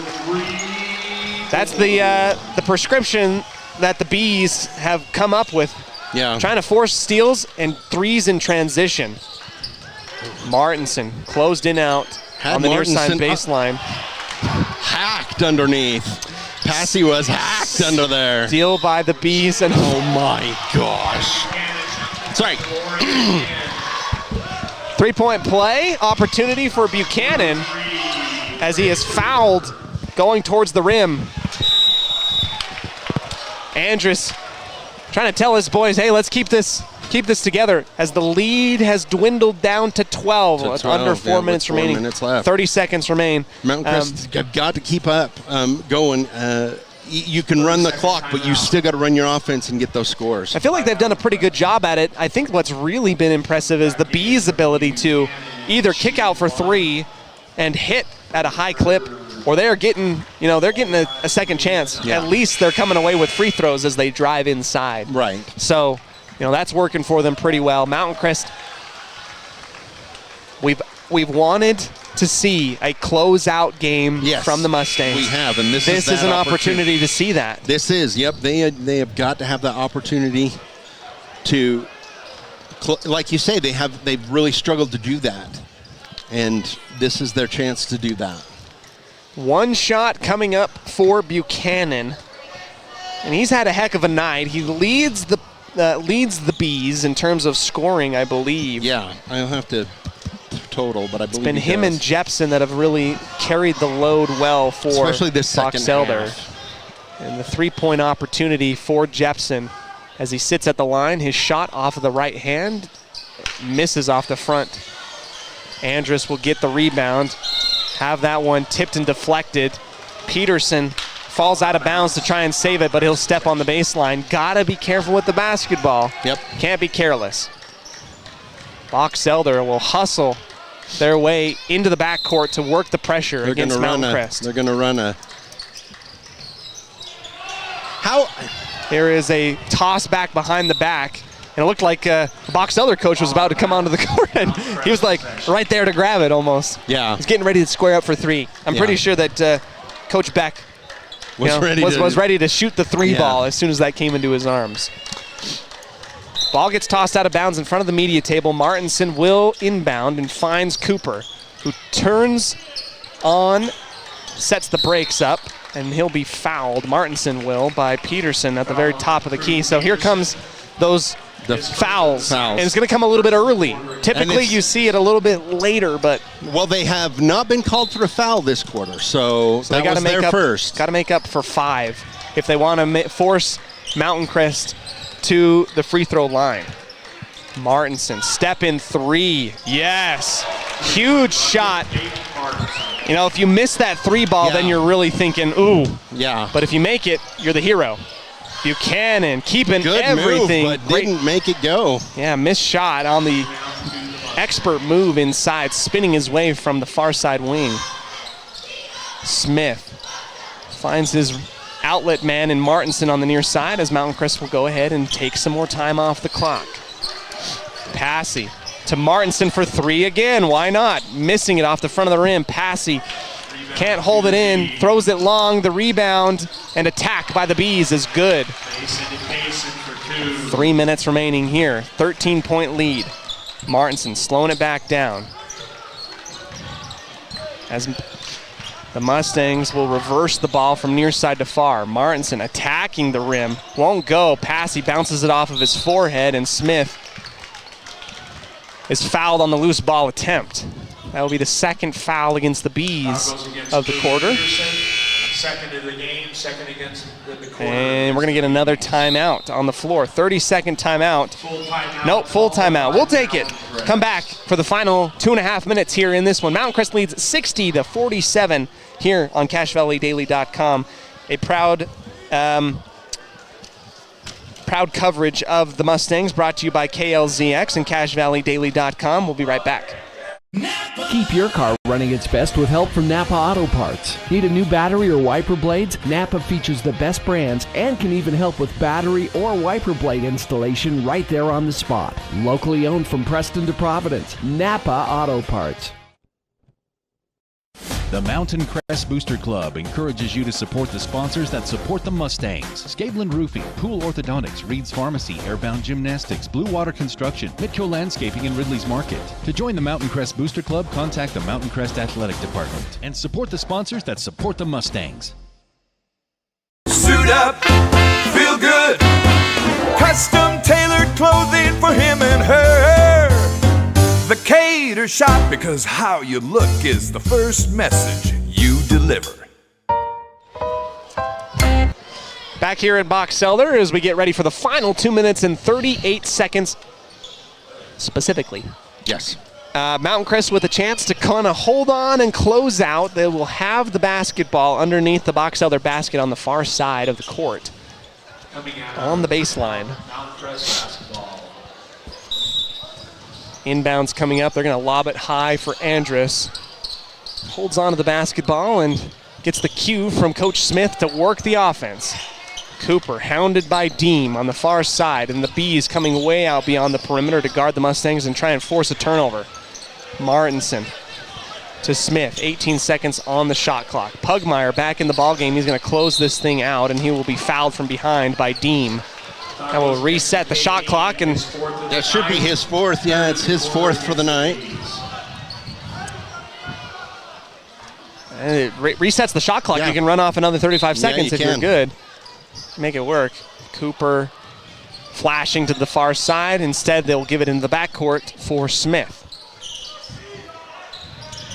prescription that the Bees have come up with. Trying to force steals and 3s in transition. Martinson closed in out on the near side baseline. Hacked underneath. Passy was hacked under there. Steal by the Bees. And oh my gosh. Sorry. 3-point play. Opportunity for Buchanan as he is fouled going towards the rim. Andrus trying to tell his boys, hey, let's keep this together as the lead has dwindled down to 12. It's under 4 minutes remaining. 4 minutes left. 30 seconds remain. Mountain Crest have got to keep up going. You can run the clock, but you still got to run your offense and get those scores. I feel like they've done a pretty good job at it. I think what's really been impressive is the Bees' ability to either kick out for three and hit at a high clip, or they're getting a second chance. Yeah. At least they're coming away with free throws as they drive inside. Right. So, that's working for them pretty well. Mountain Crest, we've wanted to see a closeout game from the Mustangs. We have, and this is an opportunity to see that. This is, yep. They have got to have the opportunity to, like you say, they've really struggled to do that, and this is their chance to do that. One shot coming up for Buchanan, and he's had a heck of a night. He leads the Bees in terms of scoring, I believe. Yeah, I'll have to total, but I believe it's been him and Jepson that have really carried the load well for especially this second half. And the three-point opportunity for Jepson as he sits at the line. His shot off of the right hand misses off the front. Andrus will get the rebound, have that one tipped and deflected. Peterson falls out of bounds to try and save it, but he'll step on the baseline. Gotta be careful with the basketball. Yep. Can't be careless. Box Elder will hustle their way into the backcourt to work the pressure against Mountain Crest. They're going to run a... There is a toss back behind the back, and it looked like the Box Elder coach was about to come onto the court, and he was like right there to grab it almost. Yeah. He's getting ready to square up for three. I'm pretty sure that Coach Beck was ready to shoot the three ball as soon as that came into his arms. Ball gets tossed out of bounds in front of the media table. Martinson will inbound and finds Cooper, who turns on, sets the brakes up, and he'll be fouled. Martinson will by Peterson at the very top of the key. So here comes those fouls. And it's going to come a little bit early. Typically you see it a little bit later, but... Well, they have not been called for a foul this quarter, so that was their first. Got to make up for 5 if they want to force Mountain Crest to the free throw line. Martinson, step in 3. Yes. Huge shot. If you miss that 3 ball, then you're really thinking, ooh. Yeah. But if you make it, you're the hero. Buchanan keeping good everything. Move, but didn't make it go. Yeah, missed shot on the expert move inside, spinning his way from the far side wing. Smith finds his outlet man in Martinson on the near side as Mountain Crest will go ahead and take some more time off the clock. Passy to Martinson for 3 again. Why not? Missing it off the front of the rim. Passy can't hold it in, throws it long. The rebound and attack by the Bees is good. 3 minutes remaining here. 13-point lead. Martinson slowing it back down. As the Mustangs will reverse the ball from near side to far. Martinson attacking the rim. Won't go. Passy bounces it off of his forehead, and Smith is fouled on the loose ball attempt. That will be the second foul against the Bees of the quarter. Second of the game, second against the quarter. And we're going to get another timeout on the floor. 30-second timeout. Full timeout. Nope, full timeout. We'll take it. Come back for the final 2.5 minutes here in this one. Mountain Crest leads 60-47 here on CashValleyDaily.com. A proud coverage of the Mustangs brought to you by KLZX and CashValleyDaily.com. We'll be right back. Keep your car running its best with help from Napa Auto Parts. Need a new battery or wiper blades? Napa features the best brands and can even help with battery or wiper blade installation right there on the spot. Locally owned from Preston to Providence. Napa Auto Parts. The Mountain Crest Booster Club encourages you to support the sponsors that support the Mustangs. Scaveland Roofing, Pool Orthodontics, Reed's Pharmacy, Airbound Gymnastics, Blue Water Construction, Mitco Landscaping, and Ridley's Market. To join the Mountain Crest Booster Club, contact the Mountain Crest Athletic Department and support the sponsors that support the Mustangs. Suit up, feel good. Custom tailored clothing for him and her. The Cater Shop, because how you look is the first message you deliver. Back here at Box Elder as we get ready for the final 2 minutes and 38 seconds specifically. Yes. Mountain Crest with a chance to kind of hold on and close out. They will have the basketball underneath the Box Elder basket on the far side of the court. On the baseline. Inbounds coming up. They're going to lob it high for Andrus. Holds on to the basketball and gets the cue from Coach Smith to work the offense. Cooper hounded by Deem on the far side, and the Bees coming way out beyond the perimeter to guard the Mustangs and try and force a turnover. Martinson to Smith, 18 seconds on the shot clock. Pugmire back in the ballgame. He's going to close this thing out, and he will be fouled from behind by Deem. That will reset the shot clock, and that should be his fourth. Yeah, it's his fourth for the night. And it resets the shot clock. Yeah. You can run off another 35 seconds if you're good. Make it work. Cooper flashing to the far side. Instead, they'll give it into the backcourt for Smith.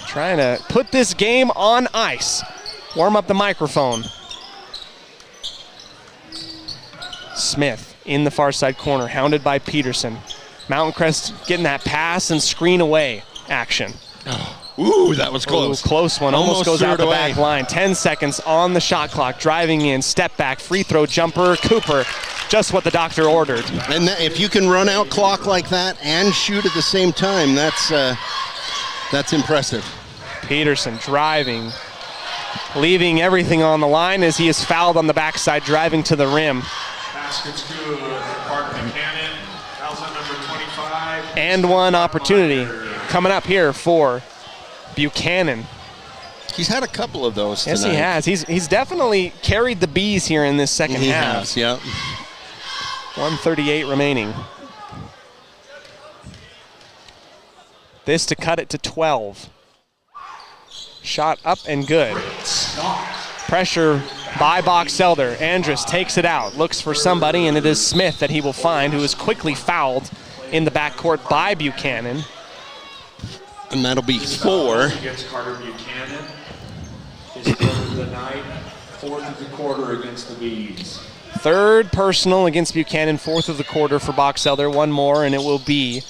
Trying to put this game on ice. Warm up the microphone. Smith in the far side corner, hounded by Peterson. Mountain Crest getting that pass and screen away action. Ooh, that was close. Ooh, close one. Almost goes out the back line. 10 seconds on the shot clock. Driving in, step back, free throw jumper. Cooper, just what the doctor ordered. And if you can run out clock like that and shoot at the same time, that's impressive. Peterson driving, leaving everything on the line as he is fouled on the backside, driving to the rim. Basket's good for Parker Buchanan. Fouls on number 25. And one opportunity coming up here for Buchanan. He's had a couple of those tonight. Yes, he has. He's definitely carried the Bees here in this second half. He has, yeah. 1:38 remaining. This to cut it to 12. Shot up and good. Pressure by Box Elder. Andrus takes it out, looks for somebody, and it is Smith that he will find, who is quickly fouled in the backcourt by Buchanan. And that'll be 4. Against Carter Buchanan. His third of the night, fourth of the quarter against the Bees. Third personal against Buchanan, fourth of the quarter for Box Elder. One more, and it will be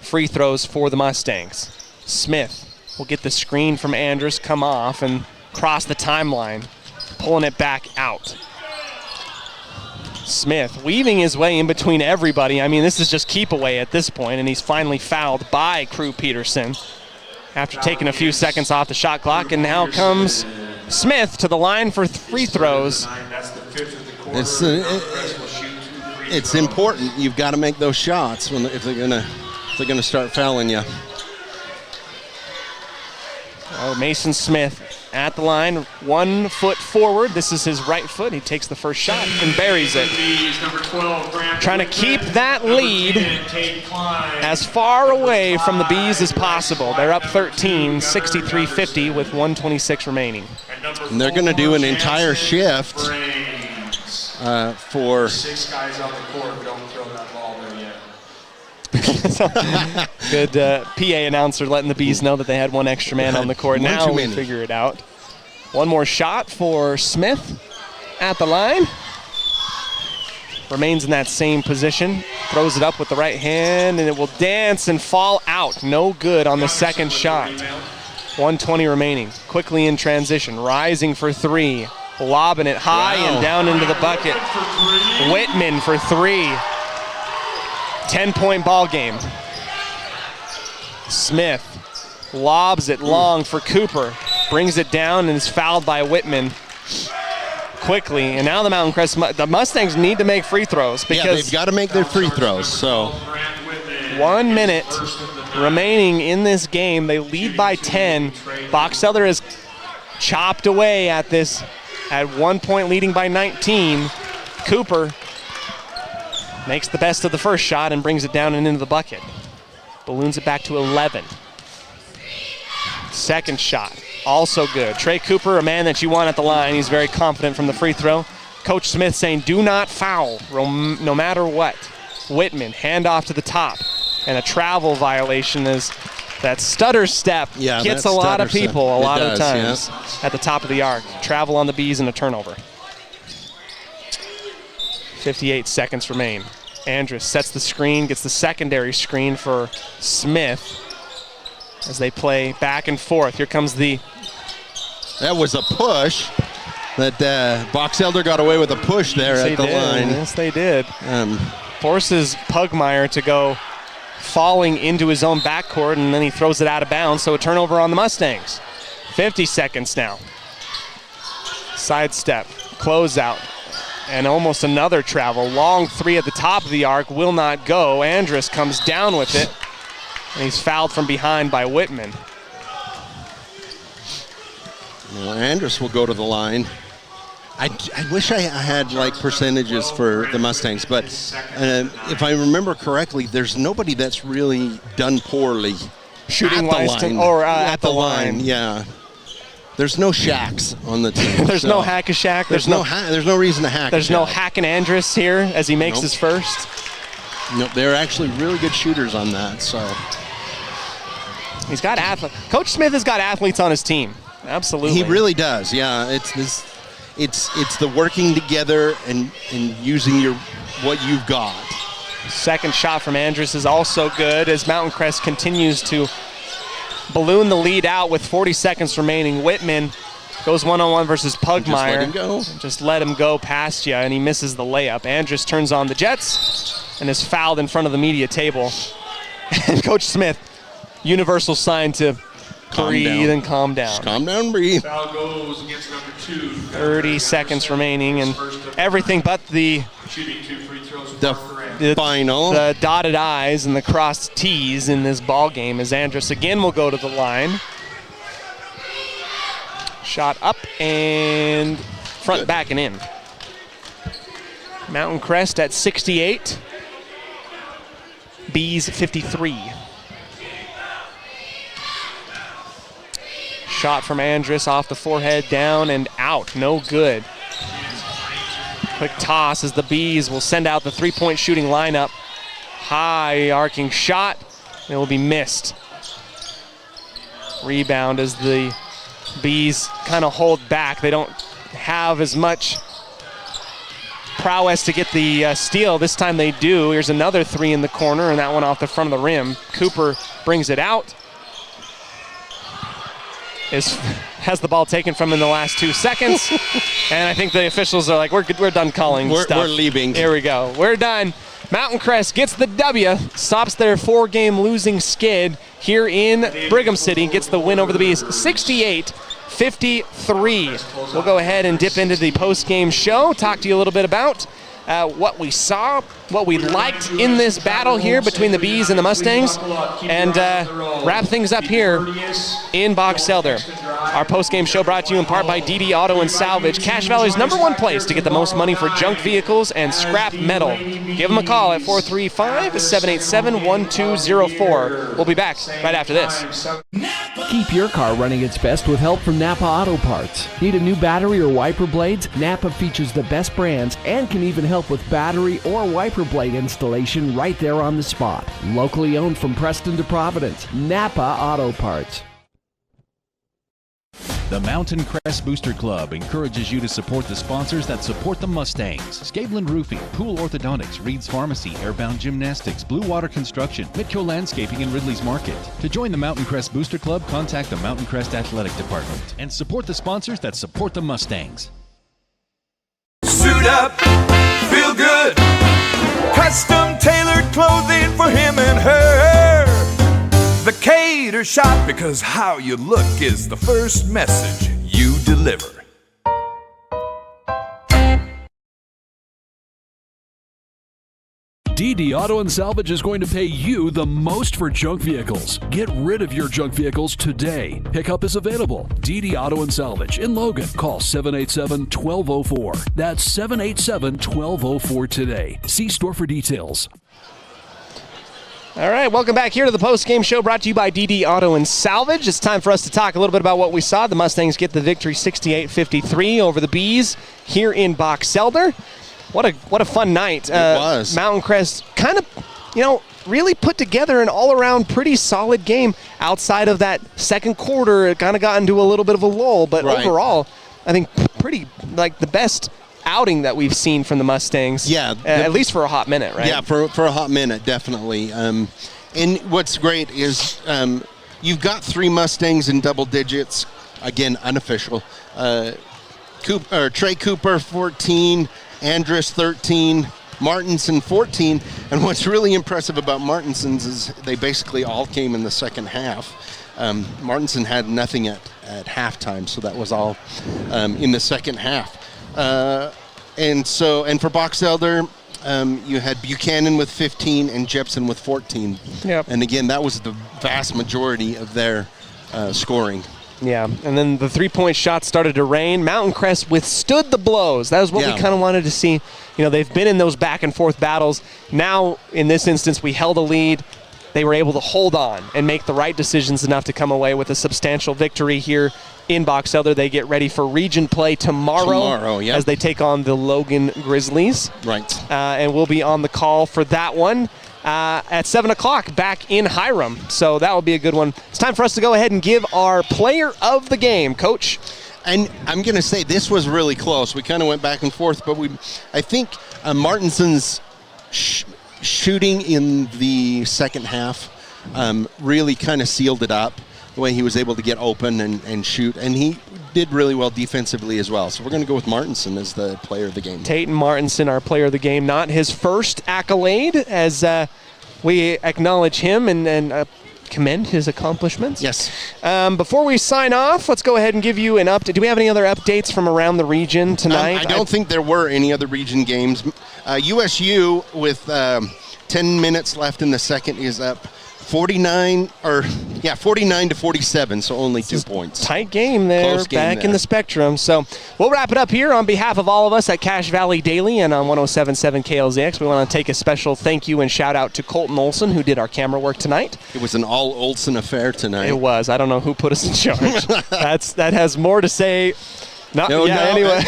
free throws for the Mustangs. Smith will get the screen from Andrus, come off, and cross the timeline, pulling it back out. Smith weaving his way in between everybody. I mean, this is just keep away at this point, and he's finally fouled by Crew Peterson after taking a few seconds off the shot clock, and now comes Smith to the line for free throws. It's important. You've got to make those shots if they're gonna start fouling you. Oh, Mason Smith at the line, 1 foot forward. This is his right foot. He takes the first shot and buries it. Trying to keep that lead as far away from the Bees as possible. They're up 13, 63-50 with 1:26 remaining. And they're going to do an entire shift for 6 guys on the court. Don't throw that ball there yet. Good PA announcer letting the Bees know that they had one extra man on the court. Now we figure it out. One more shot for Smith at the line. Remains in that same position. Throws it up with the right hand, and it will dance and fall out. No good on the second shot. 1:20 remaining. Quickly in transition. Rising for 3. Lobbing it high and down into the bucket. Whitman for 3. 10-point ball game. Smith lobs it long for Cooper. Brings it down and is fouled by Whitman quickly. And now the Mountain Crest, the Mustangs need to make free throws because they've got to make their free throws. So 1 minute remaining in this game. They lead by 10. Box Elder has chopped away at this at 1 point, leading by 19. Cooper makes the best of the first shot and brings it down and into the bucket. Balloons it back to 11. Second shot, also good. Trey Cooper, a man that you want at the line. He's very confident from the free throw. Coach Smith saying do not foul no matter what. Whitman, handoff to the top. And a travel violation is that stutter step gets a lot of people a lot of times at the top of the arc. Travel on the Bees and a turnover. 58 seconds remain. Andrus sets the screen, gets the secondary screen for Smith as they play back and forth. Here comes the... That was a push. That Box Elder got away with a push there at the line. Yes, they did. Forces Pugmire to go falling into his own backcourt, and then he throws it out of bounds, so a turnover on the Mustangs. 50 seconds now. Sidestep, closeout, and almost another travel. Long three at the top of the arc will not go. Andrus comes down with it, and he's fouled from behind by Whitman. Well, Andrus will go to the line. I wish I had like percentages for the Mustangs, but if I remember correctly, there's nobody that's really done poorly shooting at the line. Or at the line. Yeah. There's no shacks on the team. There's no hack-a-shack. There's no reason to hack. There's no hacking Andrus here as he makes his first. Nope, they're actually really good shooters on that. So he's got athletes. Coach Smith has got athletes on his team. Absolutely. He really does. Yeah, it's the working together and using what you've got. Second shot from Andrus is also good as Mountain Crest continues to balloon the lead out with 40 seconds remaining. Whitman goes one-on-one versus Pugmire. Just let him go past you, and he misses the layup. Andrus turns on the Jets and is fouled in front of the media table. And Coach Smith, universal sign to breathe and calm down. Just calm down and breathe. Foul goes against number 2. 30 seconds remaining, and everything but the final. The dotted I's and the crossed T's in this ball game as Andrus again will go to the line. Shot up and front, back, and in. Mountain Crest at 68. Bees 53. Shot from Andrus off the forehead, down and out. No good. Quick toss as the Bees will send out the three-point shooting lineup. High arcing shot. It will be missed. Rebound as the Bees kind of hold back. They don't have as much prowess to get the steal. This time they do. Here's another three in the corner, and that one off the front of the rim. Cooper brings it out. Has the ball taken from him in the last 2 seconds. And I think the officials are like, we're done calling stuff. We're leaving. Here we go. We're done. Mountain Crest gets the W, stops their 4-game losing skid here in Brigham City, gets the win over the Bees, 68-53. We'll go ahead and dip into the post-game show, talk to you a little bit about what we saw, what we liked in this battle here between the Bees and the Mustangs, and wrap things up here in Box Elder. Our post-game show brought to you in part by DD Auto and Salvage, Cache Valley's #1 place to get the most money for junk vehicles and scrap metal. Give them a call at 435-787-1204. We'll be back right after this. Keep your car running its best with help from Napa Auto Parts. Need a new battery or wiper blades? Napa features the best brands and can even help with battery or wiper blade installation right there on the spot. Locally owned from Preston to Providence, Napa Auto Parts. The Mountain Crest Booster Club encourages you to support the sponsors that support the Mustangs. Scaveland Roofing, Pool Orthodontics, Reed's Pharmacy, Airbound Gymnastics, Blue Water Construction, Mitco Landscaping, and Ridley's Market. To join the Mountain Crest Booster Club, contact the Mountain Crest Athletic Department and support the sponsors that support the Mustangs. Suit up, feel good. Custom tailored clothing for him and her. The Cater Shop, because how you look is the first message you deliver. DD Auto and Salvage is going to pay you the most for junk vehicles. Get rid of your junk vehicles today. Pickup is available. DD Auto and Salvage in Logan. Call 787-1204. That's 787-1204 today. See store for details. All right, welcome back here to the post-game show brought to you by DD Auto and Salvage. It's time for us to talk a little bit about what we saw. The Mustangs get the victory 68-53 over the Bees here in Box Elder. What a fun night. It was. Mountain Crest kind of, really put together an all-around pretty solid game. Outside of that second quarter, it kind of got into a little bit of a lull, but overall, I think pretty the best outing that we've seen from the Mustangs. Yeah. At least for a hot minute, right? Yeah, for a hot minute, definitely. And what's great is you've got 3 Mustangs in double digits, again, unofficial. Trey Cooper, 14, Andrus, 13, Martinson, 14. And what's really impressive about Martinson's is they basically all came in the second half. Martinson had nothing at halftime, so that was all in the second half. And for Box Elder, you had Buchanan with 15 and Jepson with 14. Yep. And again, that was the vast majority of their scoring. Yeah, and then the three-point shots started to rain. Mountain Crest withstood the blows. That was what we kind of wanted to see. They've been in those back-and-forth battles. Now, in this instance, we held a lead. They were able to hold on and make the right decisions enough to come away with a substantial victory here in Box Elder. They get ready for region play tomorrow as they take on the Logan Grizzlies. Right. And we'll be on the call for that one at 7 o'clock back in Hiram. So that will be a good one. It's time for us to go ahead and give our player of the game. Coach? And I'm going to say this was really close. We kind of went back and forth, but I think Martinson's shooting in the second half really kind of sealed it up, the way he was able to get open and shoot. And he did really well defensively as well. So we're going to go with Martinson as the player of the game. Tayton Martinson, our player of the game. Not his first accolade, as we acknowledge him and commend his accomplishments. Yes. Before we sign off, let's go ahead and give you an update. Do we have any other updates from around the region tonight? I don't think there were any other region games. USU with 10 minutes left in the second is up 49-47, so only 2 points. Tight game there, back in the spectrum. So we'll wrap it up here on behalf of all of us at Cache Valley Daily and on 107.7 KLZX. We want to take a special thank you and shout out to Colton Olson, who did our camera work tonight. It was an all Olson affair tonight. It was. I don't know who put us in charge. That has more to say. Anyway.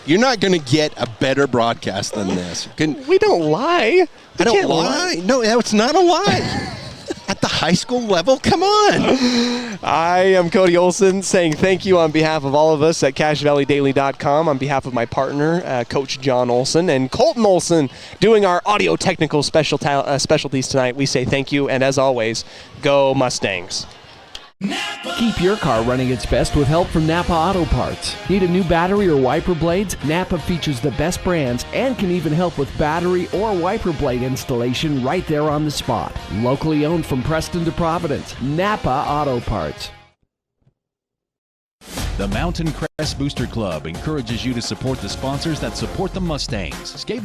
You're not going to get a better broadcast than this. We don't lie. I don't lie. No, it's not a lie. At the high school level, come on. I am Cody Olson saying thank you on behalf of all of us at CacheValleyDaily.com, on behalf of my partner, Coach John Olson, and Colton Olson doing our audio technical specialties tonight. We say thank you, and as always, go Mustangs. Keep your car running its best with help from Napa Auto Parts. Need a new battery or wiper blades? Napa features the best brands and can even help with battery or wiper blade installation right there on the spot. Locally owned from Preston to Providence, Napa Auto Parts. The Mountain Crest Booster Club encourages you to support the sponsors that support the Mustangs. Skate